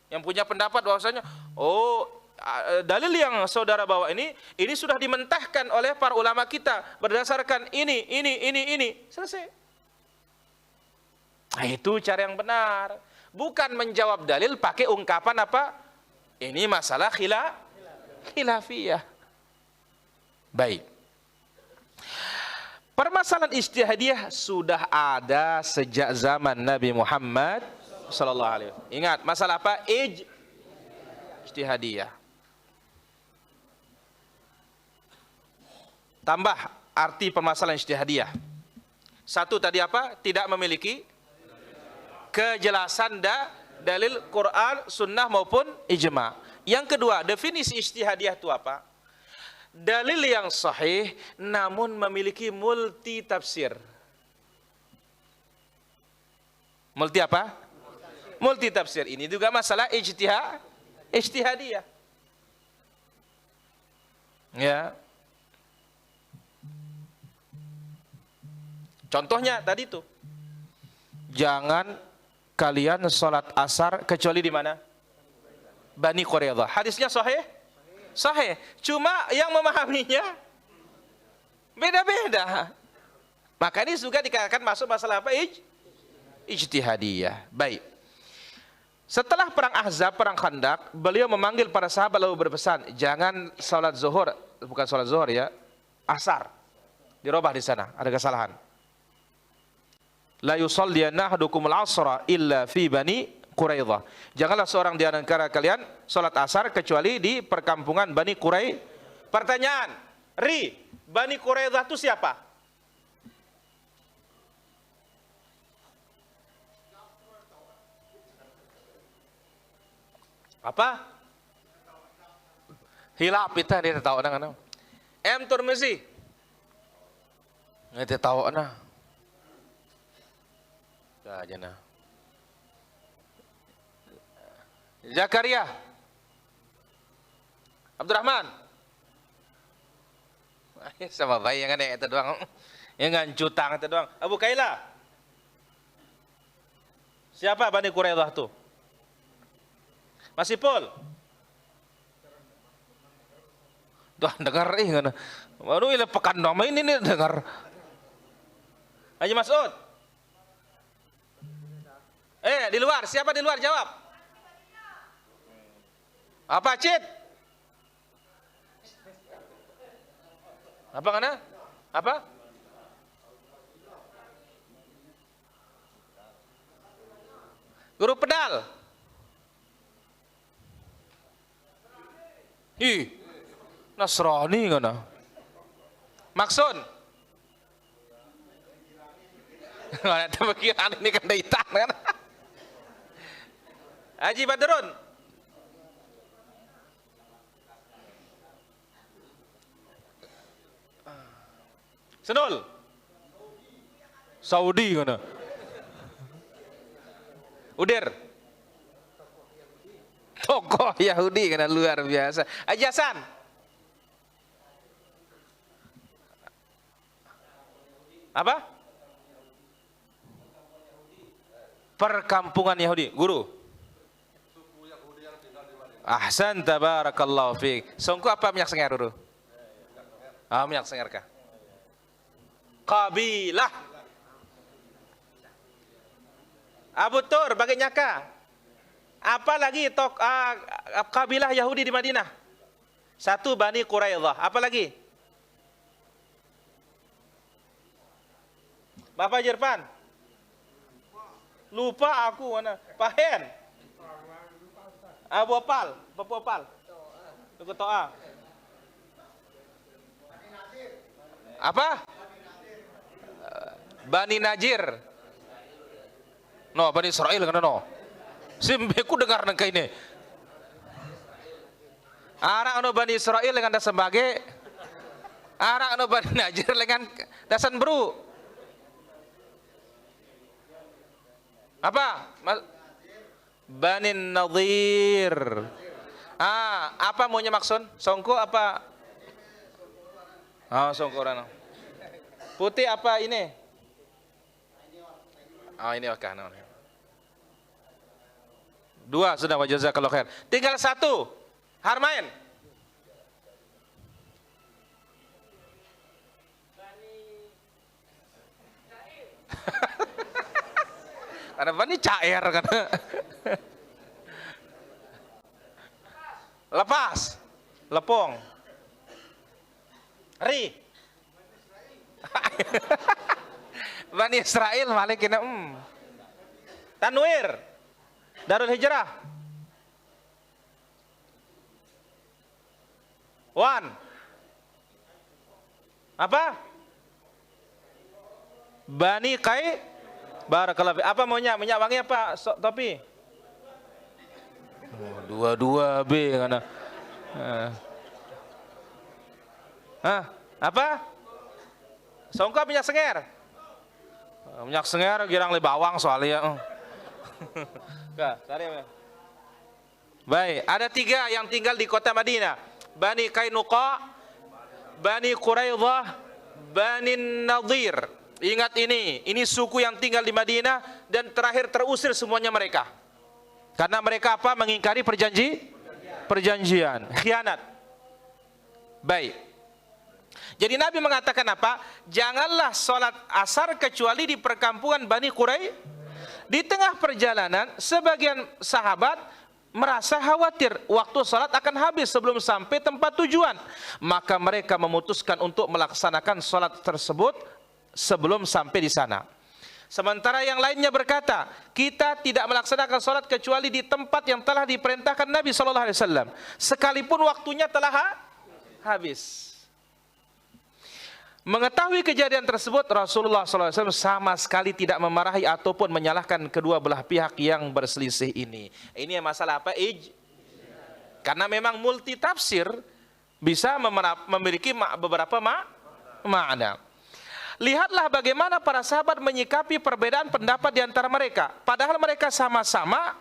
Speaker 2: Yang punya pendapat bahwasanya, oh dalil yang saudara bawa ini sudah dimentahkan oleh para ulama kita berdasarkan ini. Selesai. Nah, itu cara yang benar. Bukan menjawab dalil pakai ungkapan apa? Ini masalah khilafiyah. Baik. Permasalahan ijtihadiyah sudah ada sejak zaman Nabi Muhammad sallallahu alaihi wasallam. Ingat, masalah apa? Ijtihadiyah. Tambah arti permasalahan ijtihadiyah. Satu tadi apa? Tidak memiliki kejelasan dalil Quran, sunnah maupun ijma. Yang kedua, definisi ijtihadiyah itu apa? Dalil yang sahih namun memiliki multi tafsir. Multi apa? Multi tafsir. Ini juga masalah ijtihadiyah. Ya. Contohnya tadi itu, jangan kalian sholat asar kecuali di mana? Bani Quraidah. Hadisnya sahih? Sahih. Cuma yang memahaminya beda-beda. Maka ini juga dikatakan masuk masalah apa? Ijtihadiyah. Baik. Setelah perang Ahzab, perang Khandaq, beliau memanggil para sahabat lalu berpesan, jangan sholat zuhur, bukan sholat zuhur ya, asar. Dirubah di sana, ada kesalahan. La yusalliyanna ahadukumul asra illa fi Bani Quraidah. Janganlah seorang di antara kalian salat asar kecuali di perkampungan Bani Quraidah. Pertanyaan, Bani Quraidah itu siapa? Apa? Hilap kita dia tahu na. Turmizi. Nggak tahu na. Jana. Zakaria, Abdurrahman, sama bayi yang ada itu doang, yang ngancutang itu doang. Abu Kaila, siapa Bani Quraidah tuh? Masih Pol? Tuh dengar nggak? Baru ini pekan dong, ini dengar. Haji Mas'ud, di luar. Siapa di luar? Jawab. Apa, Cid? Apa kana? Apa? Guru pedal. Ih, Nasrani kana. Maksud? Ada pikiran ini kan daitan kan? Haji Badrun. Senul. Saudi kana. Udir. Tokoh Yahudi kana luar biasa. Haji Hasan. Apa? Perkampungan Yahudi. Guru. Ahsan tabarakallahu fiik. Songko apa minyak sengar guru? Ah, minyak sengar kah? Kabilah. Abu Tur bagi nyaka. Apa lagi kabilah Yahudi di Madinah? Satu Bani Quraidah. Apa lagi? Bapak Jerpan. Lupa aku mana? Pahen. Abu Opal, Bapak Opal. Tuku Toa. Apa? Bani Najir. No, Bani Israel kan no. Simbeku dengar nangka ini. Arak no Bani Israel dengan dasan bage. Arak no Bani Najir dengan dasan beru. Apa? Bani Nadir. Apa maunya maksud? Songko apa? Songko rano. Putih apa ini? Ini wakah. Dua sudah, wa jazakallahu khair. Tinggal satu. Harmain. Karena Bani cair kan. Lepas. Lepong. Ri. Bani Israel malikin. Tanwir. Darul Hijrah. Wan. Apa? Bani Kai. Barakallahu fi. Apa maunya? Minyak wangi apa? Topi? Dua-dua B kana. Apa? Songka minyak senger. Minyak senger girang le bawang soalnya. Baik, ada tiga yang tinggal di kota Madinah. Bani Kainuqa, Bani Quraidah, Bani Nadir. Ingat ini suku yang tinggal di Madinah dan terakhir terusir semuanya mereka. Karena mereka apa? Mengingkari perjanjian, khianat. Baik. Jadi Nabi mengatakan apa? Janganlah sholat asar kecuali di perkampungan Bani Quraidah. Di tengah perjalanan, sebagian sahabat merasa khawatir waktu sholat akan habis sebelum sampai tempat tujuan. Maka mereka memutuskan untuk melaksanakan sholat tersebut sebelum sampai di sana. Sementara yang lainnya berkata, kita tidak melaksanakan sholat kecuali di tempat yang telah diperintahkan Nabi SAW, sekalipun waktunya telah habis. Mengetahui kejadian tersebut, Rasulullah SAW sama sekali tidak memarahi ataupun menyalahkan kedua belah pihak yang berselisih ini. Ini masalah apa? Karena memang multi tafsir bisa memiliki beberapa makna. Lihatlah bagaimana para sahabat menyikapi perbedaan pendapat di antara mereka. Padahal mereka sama-sama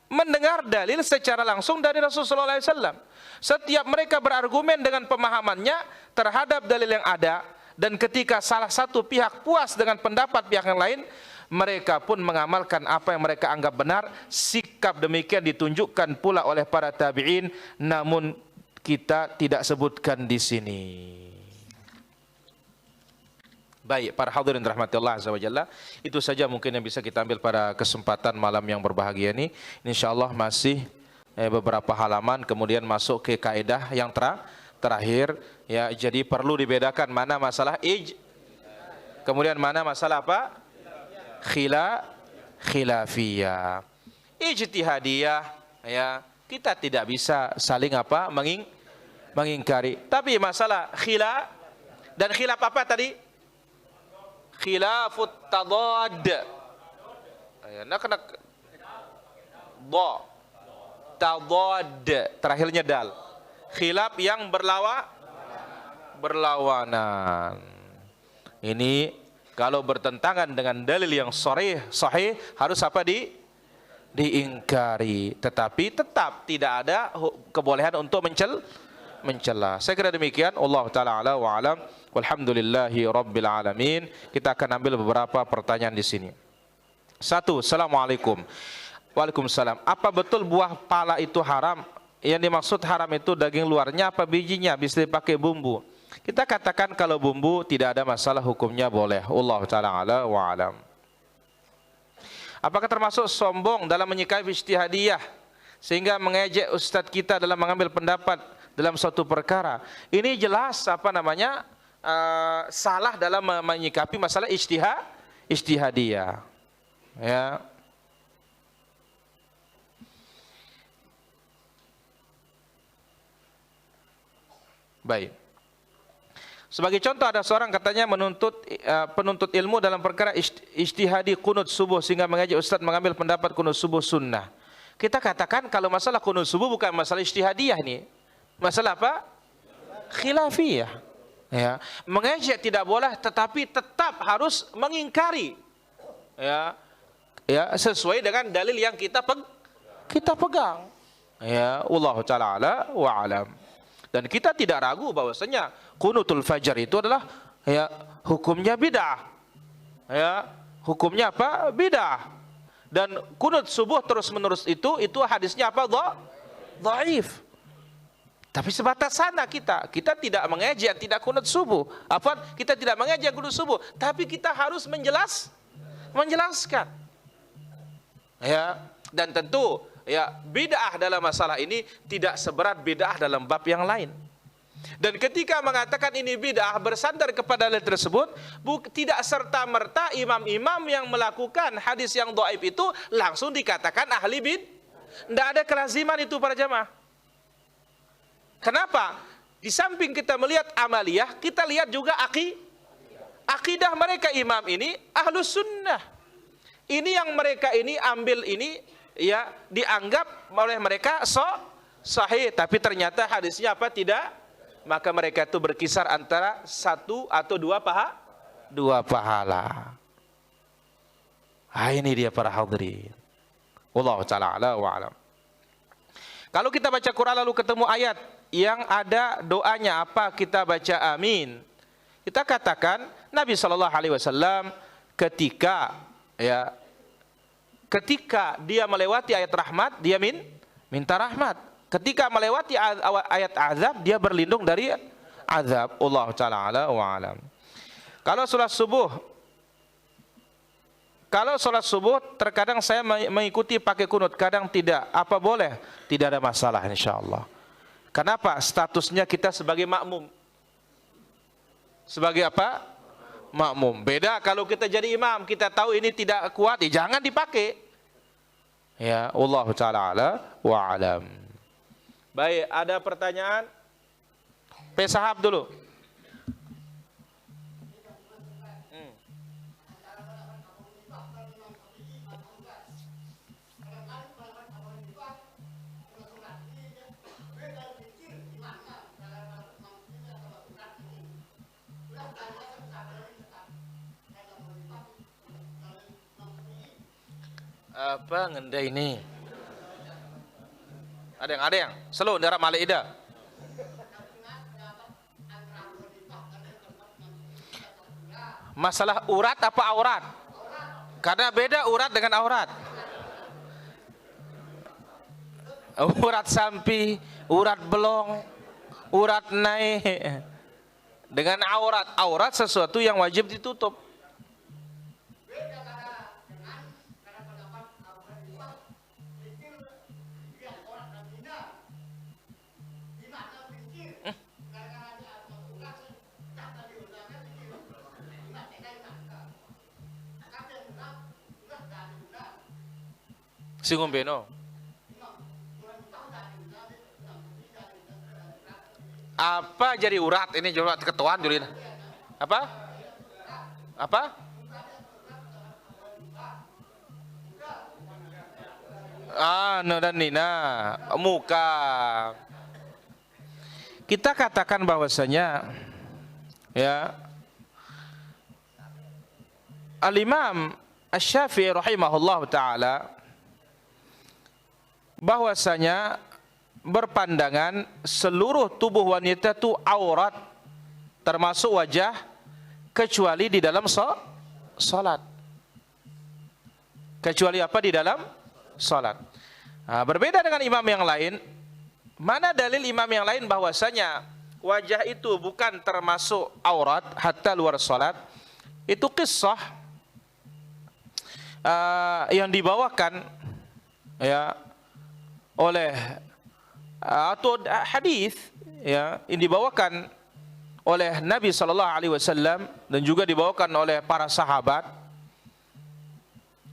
Speaker 2: mendengar dalil secara langsung dari Rasulullah SAW. Setiap mereka berargumen dengan pemahamannya terhadap dalil yang ada. Dan ketika salah satu pihak puas dengan pendapat pihak yang lain, mereka pun mengamalkan apa yang mereka anggap benar. Sikap demikian ditunjukkan pula oleh para tabi'in, namun kita tidak sebutkan di sini. Baik, para hadirin rahmati Allah azza wa jalla, itu saja mungkin yang bisa kita ambil pada kesempatan malam yang berbahagia ini. Insyaallah masih beberapa halaman kemudian masuk ke kaidah yang terakhir ya. Jadi perlu dibedakan mana masalah kemudian mana masalah apa? Khilafiyah. Ijtihadiyah ya, kita tidak bisa saling apa? Mengingkari. Tapi masalah khilaf dan khilaf apa tadi? Khilafut tadad. Nak tadad terakhirnya dal. Khilaf yang berlawanan. Ini kalau bertentangan dengan dalil yang sahih harus apa diingkari. Tetapi tetap tidak ada kebolehan untuk mencela. Saya kira demikian. Allah taala ala wa alam. Walhamdulillahi rabbil alamin. Kita akan ambil beberapa pertanyaan di sini. 1. Assalamualaikum. Waalaikumsalam. Apa betul buah pala itu haram? Yang dimaksud haram itu daging luarnya apa bijinya? Bisa dipakai bumbu. Kita katakan kalau bumbu tidak ada masalah, hukumnya boleh. Allah taala ala wa alam. Apakah termasuk sombong dalam menyikapi ijtihadiyah sehingga mengejek ustadz kita dalam mengambil pendapat dalam suatu perkara? Ini jelas salah dalam menyikapi masalah ijtihadiyah. Ya. Baik. Sebagai contoh ada seorang katanya penuntut ilmu dalam perkara ijtihadi kunut subuh sehingga mengajak ustaz mengambil pendapat kunut subuh sunnah. Kita katakan kalau masalah kunut subuh bukan masalah ijtihadiyah nih. Masalah apa? Khilafiyah. Ya, mengejek tidak boleh tetapi tetap harus mengingkari. Ya, sesuai dengan dalil yang kita pegang. Ya, Allah taala ala wa alam. Dan kita tidak ragu bahwasanya kunutul fajar itu adalah hukumnya bid'ah. Ya, hukumnya apa? Bid'ah. Dan kunut subuh terus-menerus itu hadisnya apa? Dhaif. Tapi sebatas sana kita tidak mengejek, tidak kunut subuh. Kita tidak mengejek kunut subuh, tapi kita harus menjelaskan. Ya, dan tentu bid'ah dalam masalah ini tidak seberat bid'ah dalam bab yang lain. Dan ketika mengatakan ini bid'ah bersandar kepada hal tersebut, tidak serta-merta imam-imam yang melakukan hadis yang dhaif itu langsung dikatakan ahli bid'ah. Tidak ada kelaziman itu para jamaah. Kenapa? Di samping kita melihat amaliyah, kita lihat juga akidah mereka imam ini ahlus sunnah. Ini yang mereka ini ambil ini dianggap oleh mereka sahih, tapi ternyata hadisnya apa? Tidak. Maka mereka itu berkisar antara 1 atau 2 pahala. Ini dia para hadirin. Wallahu taala ala wa alam. Kalau kita baca Quran lalu ketemu ayat yang ada doanya apa, kita baca amin. Kita katakan Nabi sallallahu alaihi wasallam ketika dia melewati ayat rahmat, dia minta rahmat. Ketika melewati ayat azab, dia berlindung dari azab. Allah taala ala wa alam. Kalau salat subuh terkadang saya mengikuti pakai kunut, kadang tidak. Apa boleh? Tidak ada masalah insyaallah. Kenapa? Statusnya kita sebagai makmum. Sebagai apa? Makmum. Beda kalau kita jadi imam, kita tahu ini tidak kuat, jangan dipakai. Ya, Allah taala ala wa alam. Baik, ada pertanyaan? Pesahab dulu. Apa ngenda ini? Ada yang selalu darab Malik Ida. Masalah urat apa aurat? Karena beda urat dengan aurat. Urat sampi, urat belong, urat naik. dengan aurat. Aurat sesuatu yang wajib ditutup. Singgung beno. Apa jadi urat ini jurat ketuan Julin? Apa? Apa? No dan nina muka. Kita katakan bahwasanya ya Al-Imam Asy-Syafi'i rahimahullah taala bahwasanya berpandangan seluruh tubuh wanita itu aurat termasuk wajah kecuali di dalam salat. Kecuali apa di dalam salat. Nah, berbeda dengan imam yang lain. Mana dalil imam yang lain bahwasanya wajah itu bukan termasuk aurat hatta luar salat? Itu kisah yang dibawakan ya oleh atau hadis ya yang dibawakan oleh Nabi sallallahu alaihi wasallam dan juga dibawakan oleh para sahabat,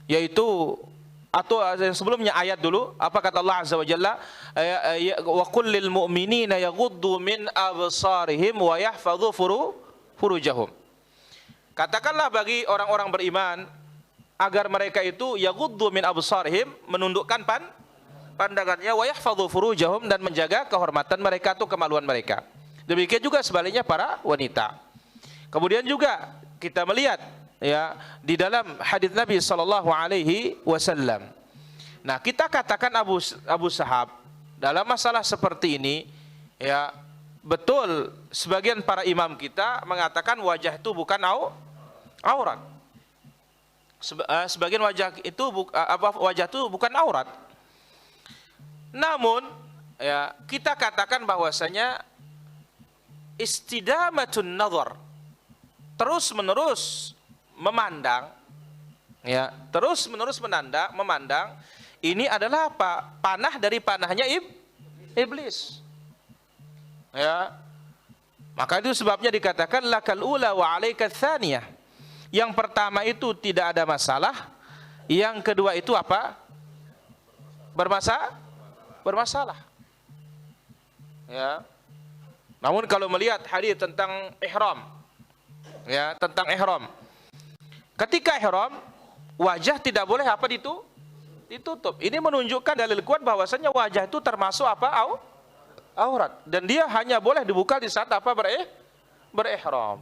Speaker 2: yaitu atau yang sebelumnya ayat dulu, apa kata Allah azza wa jalla, wa qul lil mu'minina yaghuddu min absarihim wa yahfadhu furujahum. Katakanlah bagi orang-orang beriman agar mereka itu yaghuddu min absarihim, menundukkan pandangannya, wa yahfadhu furujahum, dan menjaga kehormatan mereka atau kemaluan mereka. Demikian juga sebaliknya para wanita. Kemudian juga kita melihat ya di dalam hadis Nabi sallallahu alaihi wasallam. Nah, kita katakan Abu Sahab dalam masalah seperti ini ya betul sebagian para imam kita mengatakan wajah itu bukan aurat. Sebagian wajah itu wajah itu bukan aurat. Namun ya kita katakan bahwasanya istidamatun nazar, terus menerus memandang ya, terus menerus memandang ini adalah apa? Panah dari panahnya iblis. Ya. Maka itu sebabnya dikatakan lakal ula wa alaika tsaniyah. Yang pertama itu tidak ada masalah, yang kedua itu apa? Bermasalah. Ya. Namun kalau melihat hadis tentang ihram, ya, tentang ihram. Ketika ihram, wajah tidak boleh apa ditutup. Ini menunjukkan dalil kuat bahwasanya wajah itu termasuk apa? Aurat. Dan dia hanya boleh dibuka di saat apa? Berihram.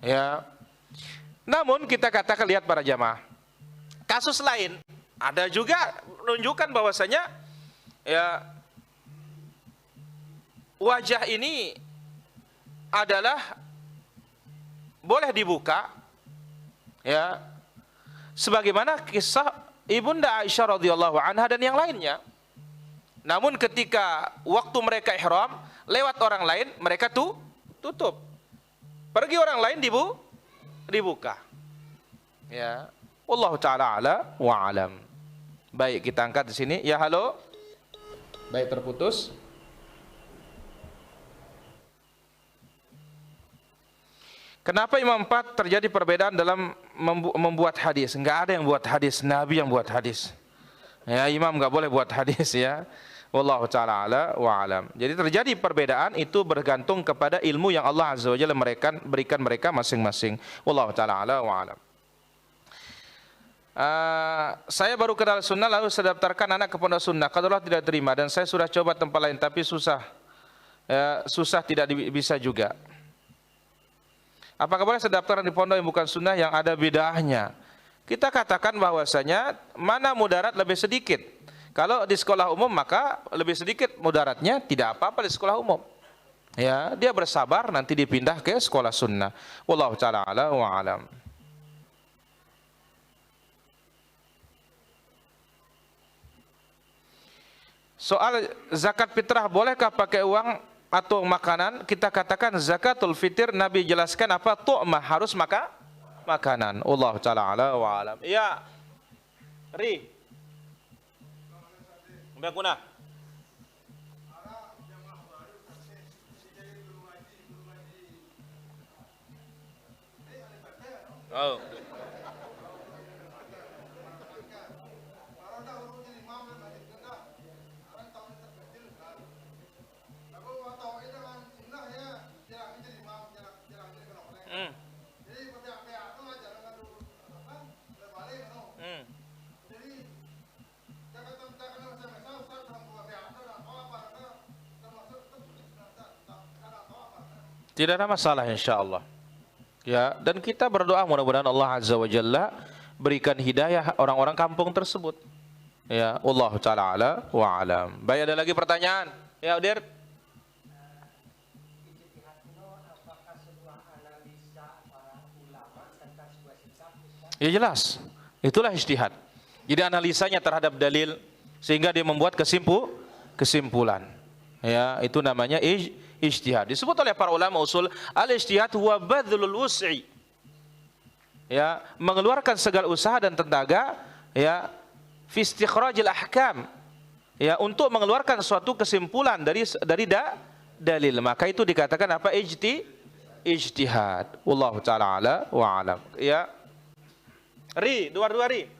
Speaker 2: Ya. Namun kita katakan, lihat para jamaah. Kasus lain ada juga menunjukkan bahwasanya ya wajah ini adalah boleh dibuka ya, sebagaimana kisah Ibunda Aisyah radhiyallahu anha dan yang lainnya. Namun ketika waktu mereka ihram, lewat orang lain mereka tutup. Pergi orang lain dibuka. Ya, wallahu taala ala wa alam. Baik, kita angkat di sini. Ya, halo. Baik, terputus. Kenapa Imam 4 terjadi perbedaan dalam membuat hadis? Enggak ada yang buat hadis, Nabi yang buat hadis. Ya, imam enggak boleh buat hadis ya. Wallahu taala ala wa alam. Jadi terjadi perbedaan itu bergantung kepada ilmu yang Allah azza wajalla berikan mereka masing-masing. Wallahu taala ala wa alam. Saya baru kenal sunnah lalu saya daftarkan anak ke pondok sunnah. Kalau Allah tidak terima dan saya sudah coba tempat lain tapi susah. Susah tidak bisa juga. Apakah boleh saya daftarkan di pondok yang bukan sunnah yang ada bid'ahnya? Kita katakan bahwasanya mana mudarat lebih sedikit. Kalau di sekolah umum maka lebih sedikit mudaratnya, tidak apa-apa di sekolah umum. Ya, dia bersabar nanti dipindah ke sekolah sunnah. Wallahu taala ala wa alam. Soal zakat fitrah, bolehkah pakai uang atau makanan, kita katakan zakatul fitr, Nabi jelaskan apa? Tu'mah, harus makanan. Allah taala ala wa alam. Ya. Ri. Mbak Kuna. Oh. Tidak ada masalah insyaallah. Ya, dan kita berdoa mudah-mudahan Allah Azza wa Jalla berikan hidayah orang-orang kampung tersebut. Ya, Allah taala ala wa alam. Baik, ada lagi pertanyaan? Ya, Udir. Ya jelas. Itulah ijtihad. Jadi analisanya terhadap dalil sehingga dia membuat kesimpulan. Ya, itu namanya ijtihad. Disebut oleh para ulama usul, al-ijtihad huwa badlul wus'i. Ya, mengeluarkan segala usaha dan tenaga ya fi istikhrajil ahkam. Ya, untuk mengeluarkan suatu kesimpulan dari dalil. Maka itu dikatakan apa? Ijtihad. Wallahu taala ala wa alam. Ya. Ri, dua Ri.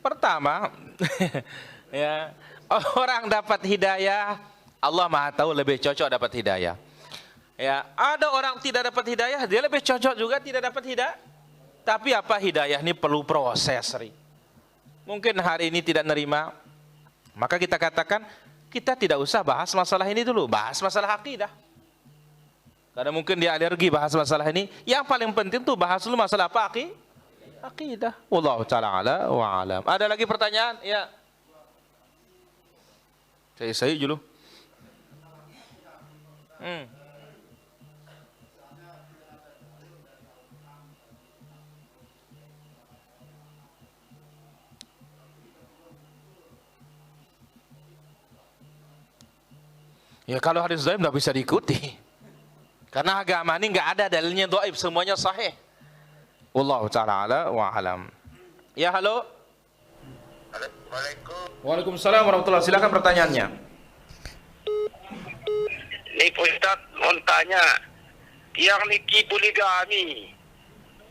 Speaker 2: Pertama, ya, orang dapat hidayah, Allah Maha tahu lebih cocok dapat hidayah. Ya, ada orang tidak dapat hidayah, dia lebih cocok juga tidak dapat hidayah. Tapi apa, hidayah ini perlu proses, Ri. Mungkin hari ini tidak nerima, maka kita katakan kita tidak usah bahas masalah ini dulu, bahas masalah akidah. Karena mungkin dia alergi bahas masalah ini. Yang paling penting tuh bahas dulu masalah apa? Akidah. Wallahu taala ala wa alam. Ada lagi pertanyaan? Ya. Saya dulu. Ya, kalau hadis dhaif nggak bisa diikuti. Karena agama ini nggak ada dalilnya dhaif, semuanya sahih. Wallahu taala ala wa alam. Ya, halo.
Speaker 3: Assalamualaikum.
Speaker 2: Waalaikumsalam warahmatullahi. Silakan pertanyaannya.
Speaker 3: Ni Ustaz mau tanya, yang niki poligami.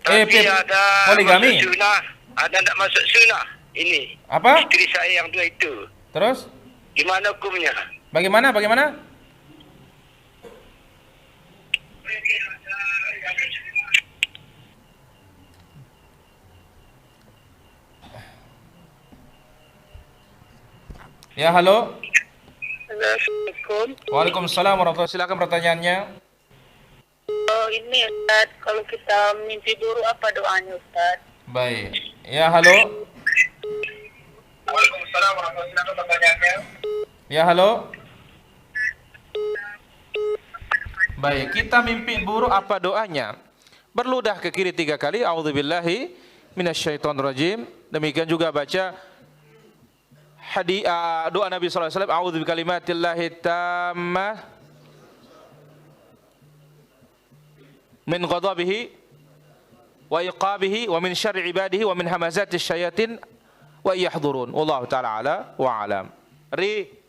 Speaker 3: Tapi ada
Speaker 2: poligami.
Speaker 3: Masuk sunnah, ada tak masuk sunnah ini.
Speaker 2: Apa?
Speaker 3: Isteri saya yang dua itu.
Speaker 2: Terus?
Speaker 3: Gimana hukumnya?
Speaker 2: Bagaimana? Ya, halo.
Speaker 4: Assalamualaikum.
Speaker 2: Waalaikumsalam warahmatullahi. Silakan pertanyaannya.
Speaker 4: Oh, ini Ustaz, kalau kita mimpi buruk apa doanya Ustaz?
Speaker 2: Baik. Ya, halo.
Speaker 3: Waalaikumsalam warahmatullahi wabarakatuh.
Speaker 2: Ya, halo. Baik, kita mimpi buruk apa doanya? Berludah ke kiri 3 kali, a'udzubillahi minasyaitonirrajim. Demikian juga baca doa Nabi sallallahu alaihi wasallam, a'udzu bikalimatillahi tammah min ghadabihi wa iqabihi wa min syarri ibadihi wa min hamazati syayatin wa yahdurun. Wallahu taala ala wa alam. Ri.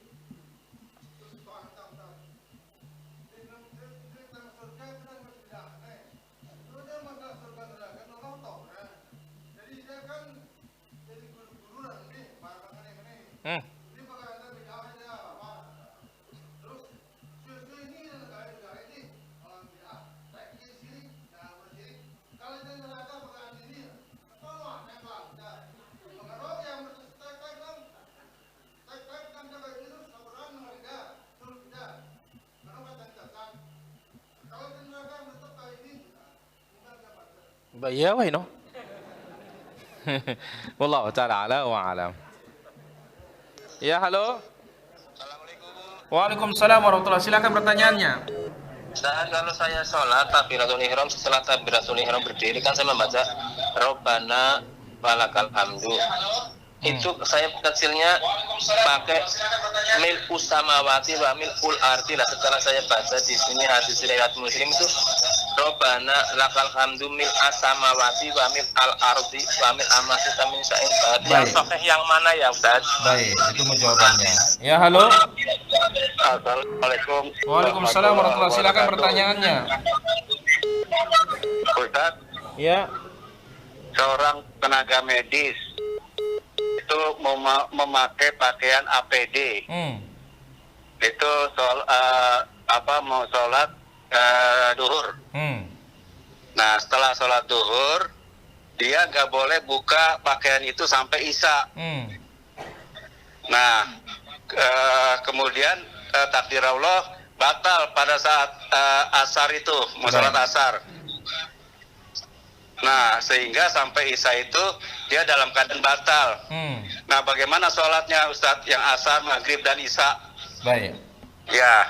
Speaker 2: Iya wah no. Wallahu taala ala wa alam. Ya, halo. Waalaikumsalam warahmatullahi wabarakatuh. Silakan pertanyaannya.
Speaker 5: Saat kalau saya sholat takbiratul ihram, setelah takbiratul ihram berdiri kan saya membaca Robbana walakal hamdu. Itu saya kecilnya pakai mil usamawati wa mil ul arti lah. Setelah saya baca di sini hadis riwayat Muslim itu Robbana lakal hamdu mil asamawati wa mil al arti wa mil amasita min sa'in ba'd. Yang sahih yang mana ya Ustaz?
Speaker 2: Baik, itu jawabannya. Ya, halo.
Speaker 3: Assalamualaikum.
Speaker 2: Waalaikumsalam warahmatullahi wabarakatuh. Silakan pertanyaannya.
Speaker 3: Ustaz,
Speaker 2: Ya.
Speaker 3: seorang tenaga medis itu memakai pakaian APD. Itu mau sholat duhur. Nah, setelah sholat duhur dia nggak boleh buka pakaian itu sampai isya. Nah, kemudian takdir Allah batal pada saat asar itu, mau sholat asar. Nah, sehingga sampai isya itu dia dalam keadaan batal. Nah, bagaimana sholatnya Ustadz yang asar, maghrib dan isya?
Speaker 2: Baik.
Speaker 3: Ya,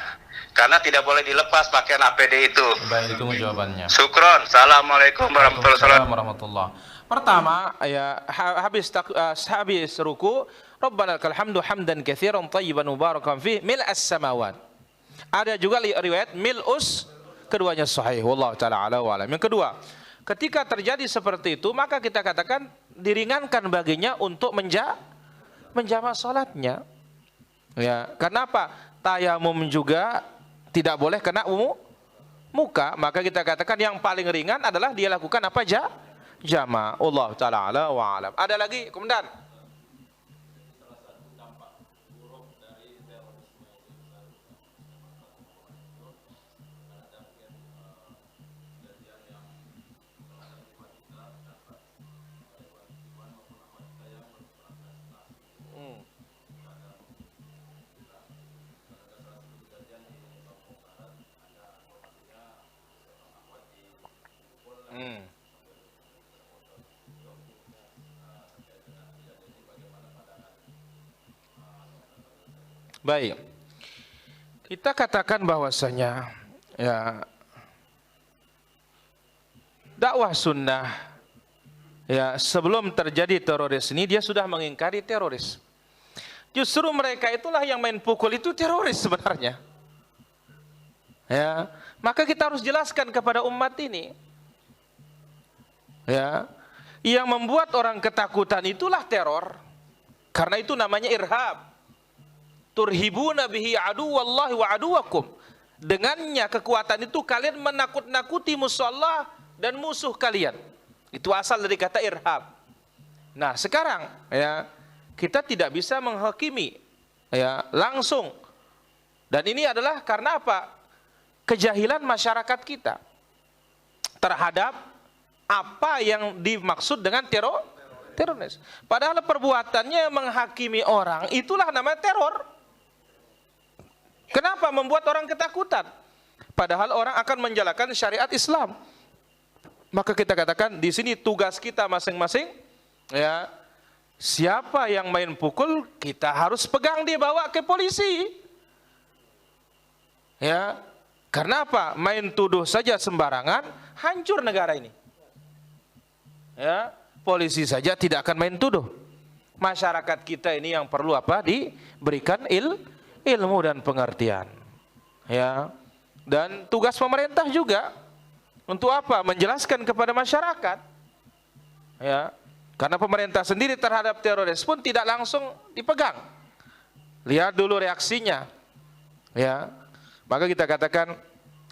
Speaker 3: karena tidak boleh dilepas pakaian APD itu.
Speaker 2: Baik, itu jawabannya.
Speaker 3: Syukron. Assalamualaikum warahmatullahi wabarakatuh.
Speaker 2: Pertama, ya habis ruku, Rabbana lakal hamdu hamdan katsiran thayyiban mubarakan fi mil as-samawat. Ada juga riwayat mil'us, keduanya sahih. Wallahu taala ala wa alam. Yang kedua, ketika terjadi seperti itu, maka kita katakan diringankan baginya untuk menjamak salatnya. Ya, kenapa? Tayamum juga tidak boleh kena muka, maka kita katakan yang paling ringan adalah dia lakukan apa? Jama. Allah taala ala wa alam. Ada lagi, komandan? Baik, kita katakan bahwasanya ya dakwah sunnah ya sebelum terjadi teroris ini dia sudah mengingkari teroris. Justru mereka itulah yang main pukul itu teroris sebenarnya. Ya, maka kita harus jelaskan kepada umat ini. Ya, yang membuat orang ketakutan itulah teror. Karena itu namanya irhab. Turhibuna bihi aduwallahi wa aduwakum. Dengannya kekuatan itu kalian menakut-nakuti musuh Allah dan musuh kalian. Itu asal dari kata irhab. Nah, sekarang ya kita tidak bisa menghakimi ya langsung. Dan ini adalah karena apa? Kejahilan masyarakat kita terhadap apa yang dimaksud dengan teroris. Padahal perbuatannya menghakimi orang itulah namanya teror. Kenapa membuat orang ketakutan? Padahal orang akan menjalankan syariat Islam. Maka kita katakan di sini tugas kita masing-masing, ya siapa yang main pukul kita harus pegang dia bawa ke polisi. Ya, karena apa? Main tuduh saja sembarangan, hancur negara ini. Ya, polisi saja tidak akan main tuduh. Masyarakat kita ini yang perlu apa? Diberikan ilmu dan pengertian. Ya. Dan tugas pemerintah juga untuk apa? Menjelaskan kepada masyarakat. Ya. Karena pemerintah sendiri terhadap teroris pun tidak langsung dipegang. Lihat dulu reaksinya. Ya. Maka kita katakan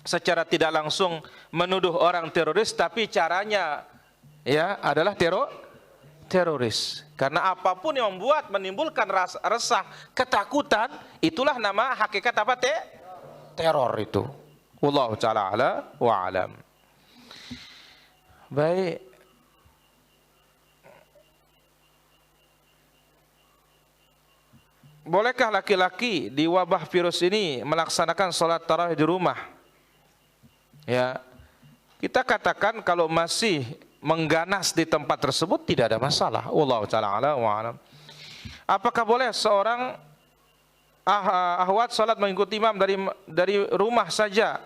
Speaker 2: secara tidak langsung menuduh orang teroris, tapi caranya ya adalah teroris. Karena apapun yang membuat menimbulkan resah, ketakutan, itulah nama hakikat apa? Teror itu. Wallahu ta'ala ala wa alam. Baik. Bolehkah laki-laki di wabah virus ini melaksanakan sholat tarawih di rumah? Ya, kita katakan kalau masih
Speaker 1: mengganas di tempat tersebut tidak ada masalah. Wallahu taala ala wa alam. Apakah boleh seorang ahwat salat mengikuti imam dari rumah saja?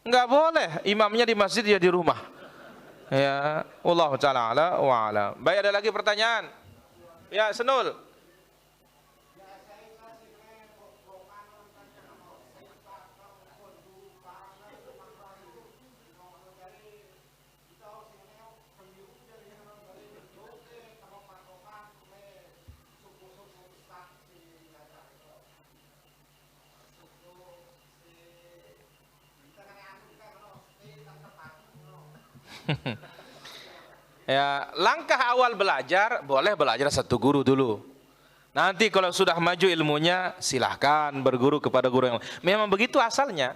Speaker 1: Enggak boleh, imamnya di masjid ya di rumah. Ya, wallahu taala ala wa alam. Baik, ada lagi pertanyaan? Ya, Senul. Ya, langkah awal belajar boleh belajar satu guru dulu. Nanti kalau sudah maju ilmunya silahkan berguru kepada guru yang memang begitu asalnya.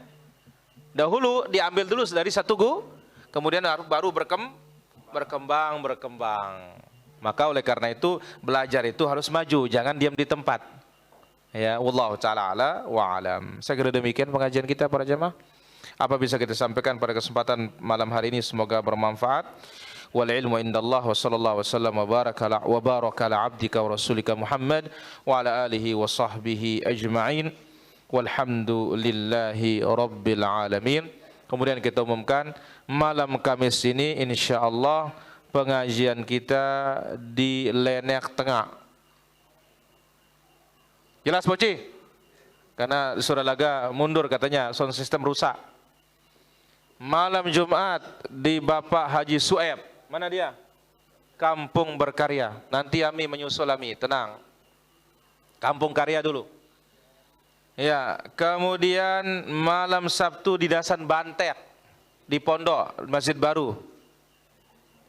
Speaker 1: Dahulu diambil dulu dari satu guru, kemudian baru berkembang. Maka oleh karena itu belajar itu harus maju, jangan diam di tempat. Ya, wallahu taala ala wa alam. Saya kira demikian pengajian kita para jemaah. Apa bisa kita sampaikan pada kesempatan malam hari ini semoga bermanfaat. Wal ilmu indallah wa sallallahu wasallam wa baraka ala abdika wa rasulika Muhammad wa ala alihi wa sahbihi ajma'in. Walhamdulillahi rabbil alamin. Kemudian kita umumkan malam Kamis ini insyaallah pengajian kita di Lenek Tengah. Jelas Boci? Karena Surah Laga mundur katanya, sound system rusak. Malam Jumat di Bapak Haji Sueb. Mana dia? Kampung Berkarya. Nanti Ami menyusul Ami, tenang. Kampung Karya dulu. Ya, kemudian malam Sabtu di Dasan Bantek di Pondok, Masjid Baru.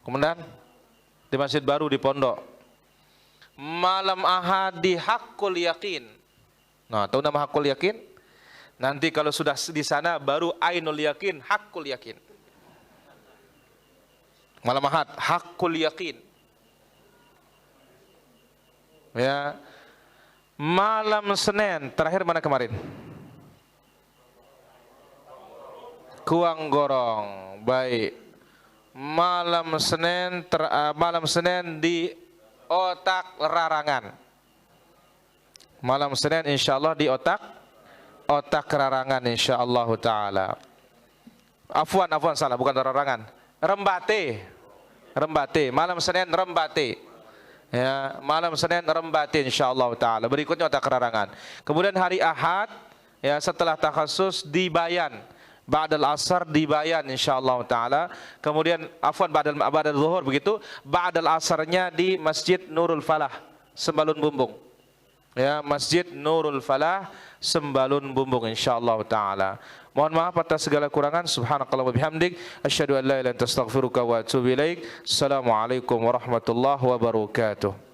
Speaker 1: Kemudian di Masjid Baru di Pondok. Malam Ahad di Haqqul Yakin. Nah, tahu nama Haqqul Yakin? Nanti kalau sudah di sana baru Ainul Yakin, Haqqul Yakin. Malam Ahad, Haqqul Yakin. Ya. Malam Senin, terakhir mana kemarin? Kuanggorong. Baik. Malam Senin di Otak Rarangan. Malam Senin insyaallah di Otak Rarangan insyaallah taala. Afwan salah, bukan Rarangan. Rembate. Malam Senin Rembate. Ya, malam Senin Rembate insyaallah taala. Berikutnya Otak Rarangan. Kemudian hari Ahad ya setelah takhasus di Bayan. Ba'dal asar di Bayan insyaallah taala. Kemudian ba'dal zuhur begitu. Ba'dal asarnya di Masjid Nurul Falah, Sembalun Bumbung. Ya, Masjid Nurul Falah, Sembalun Bumbung insyaallah taala. Mohon maaf atas segala kurangan. Subhanakallah wa bihamdik, asyhadu an la ilaha illa anta astaghfiruka wa atubu ilaik. Assalamualaikum warahmatullahi wabarakatuh.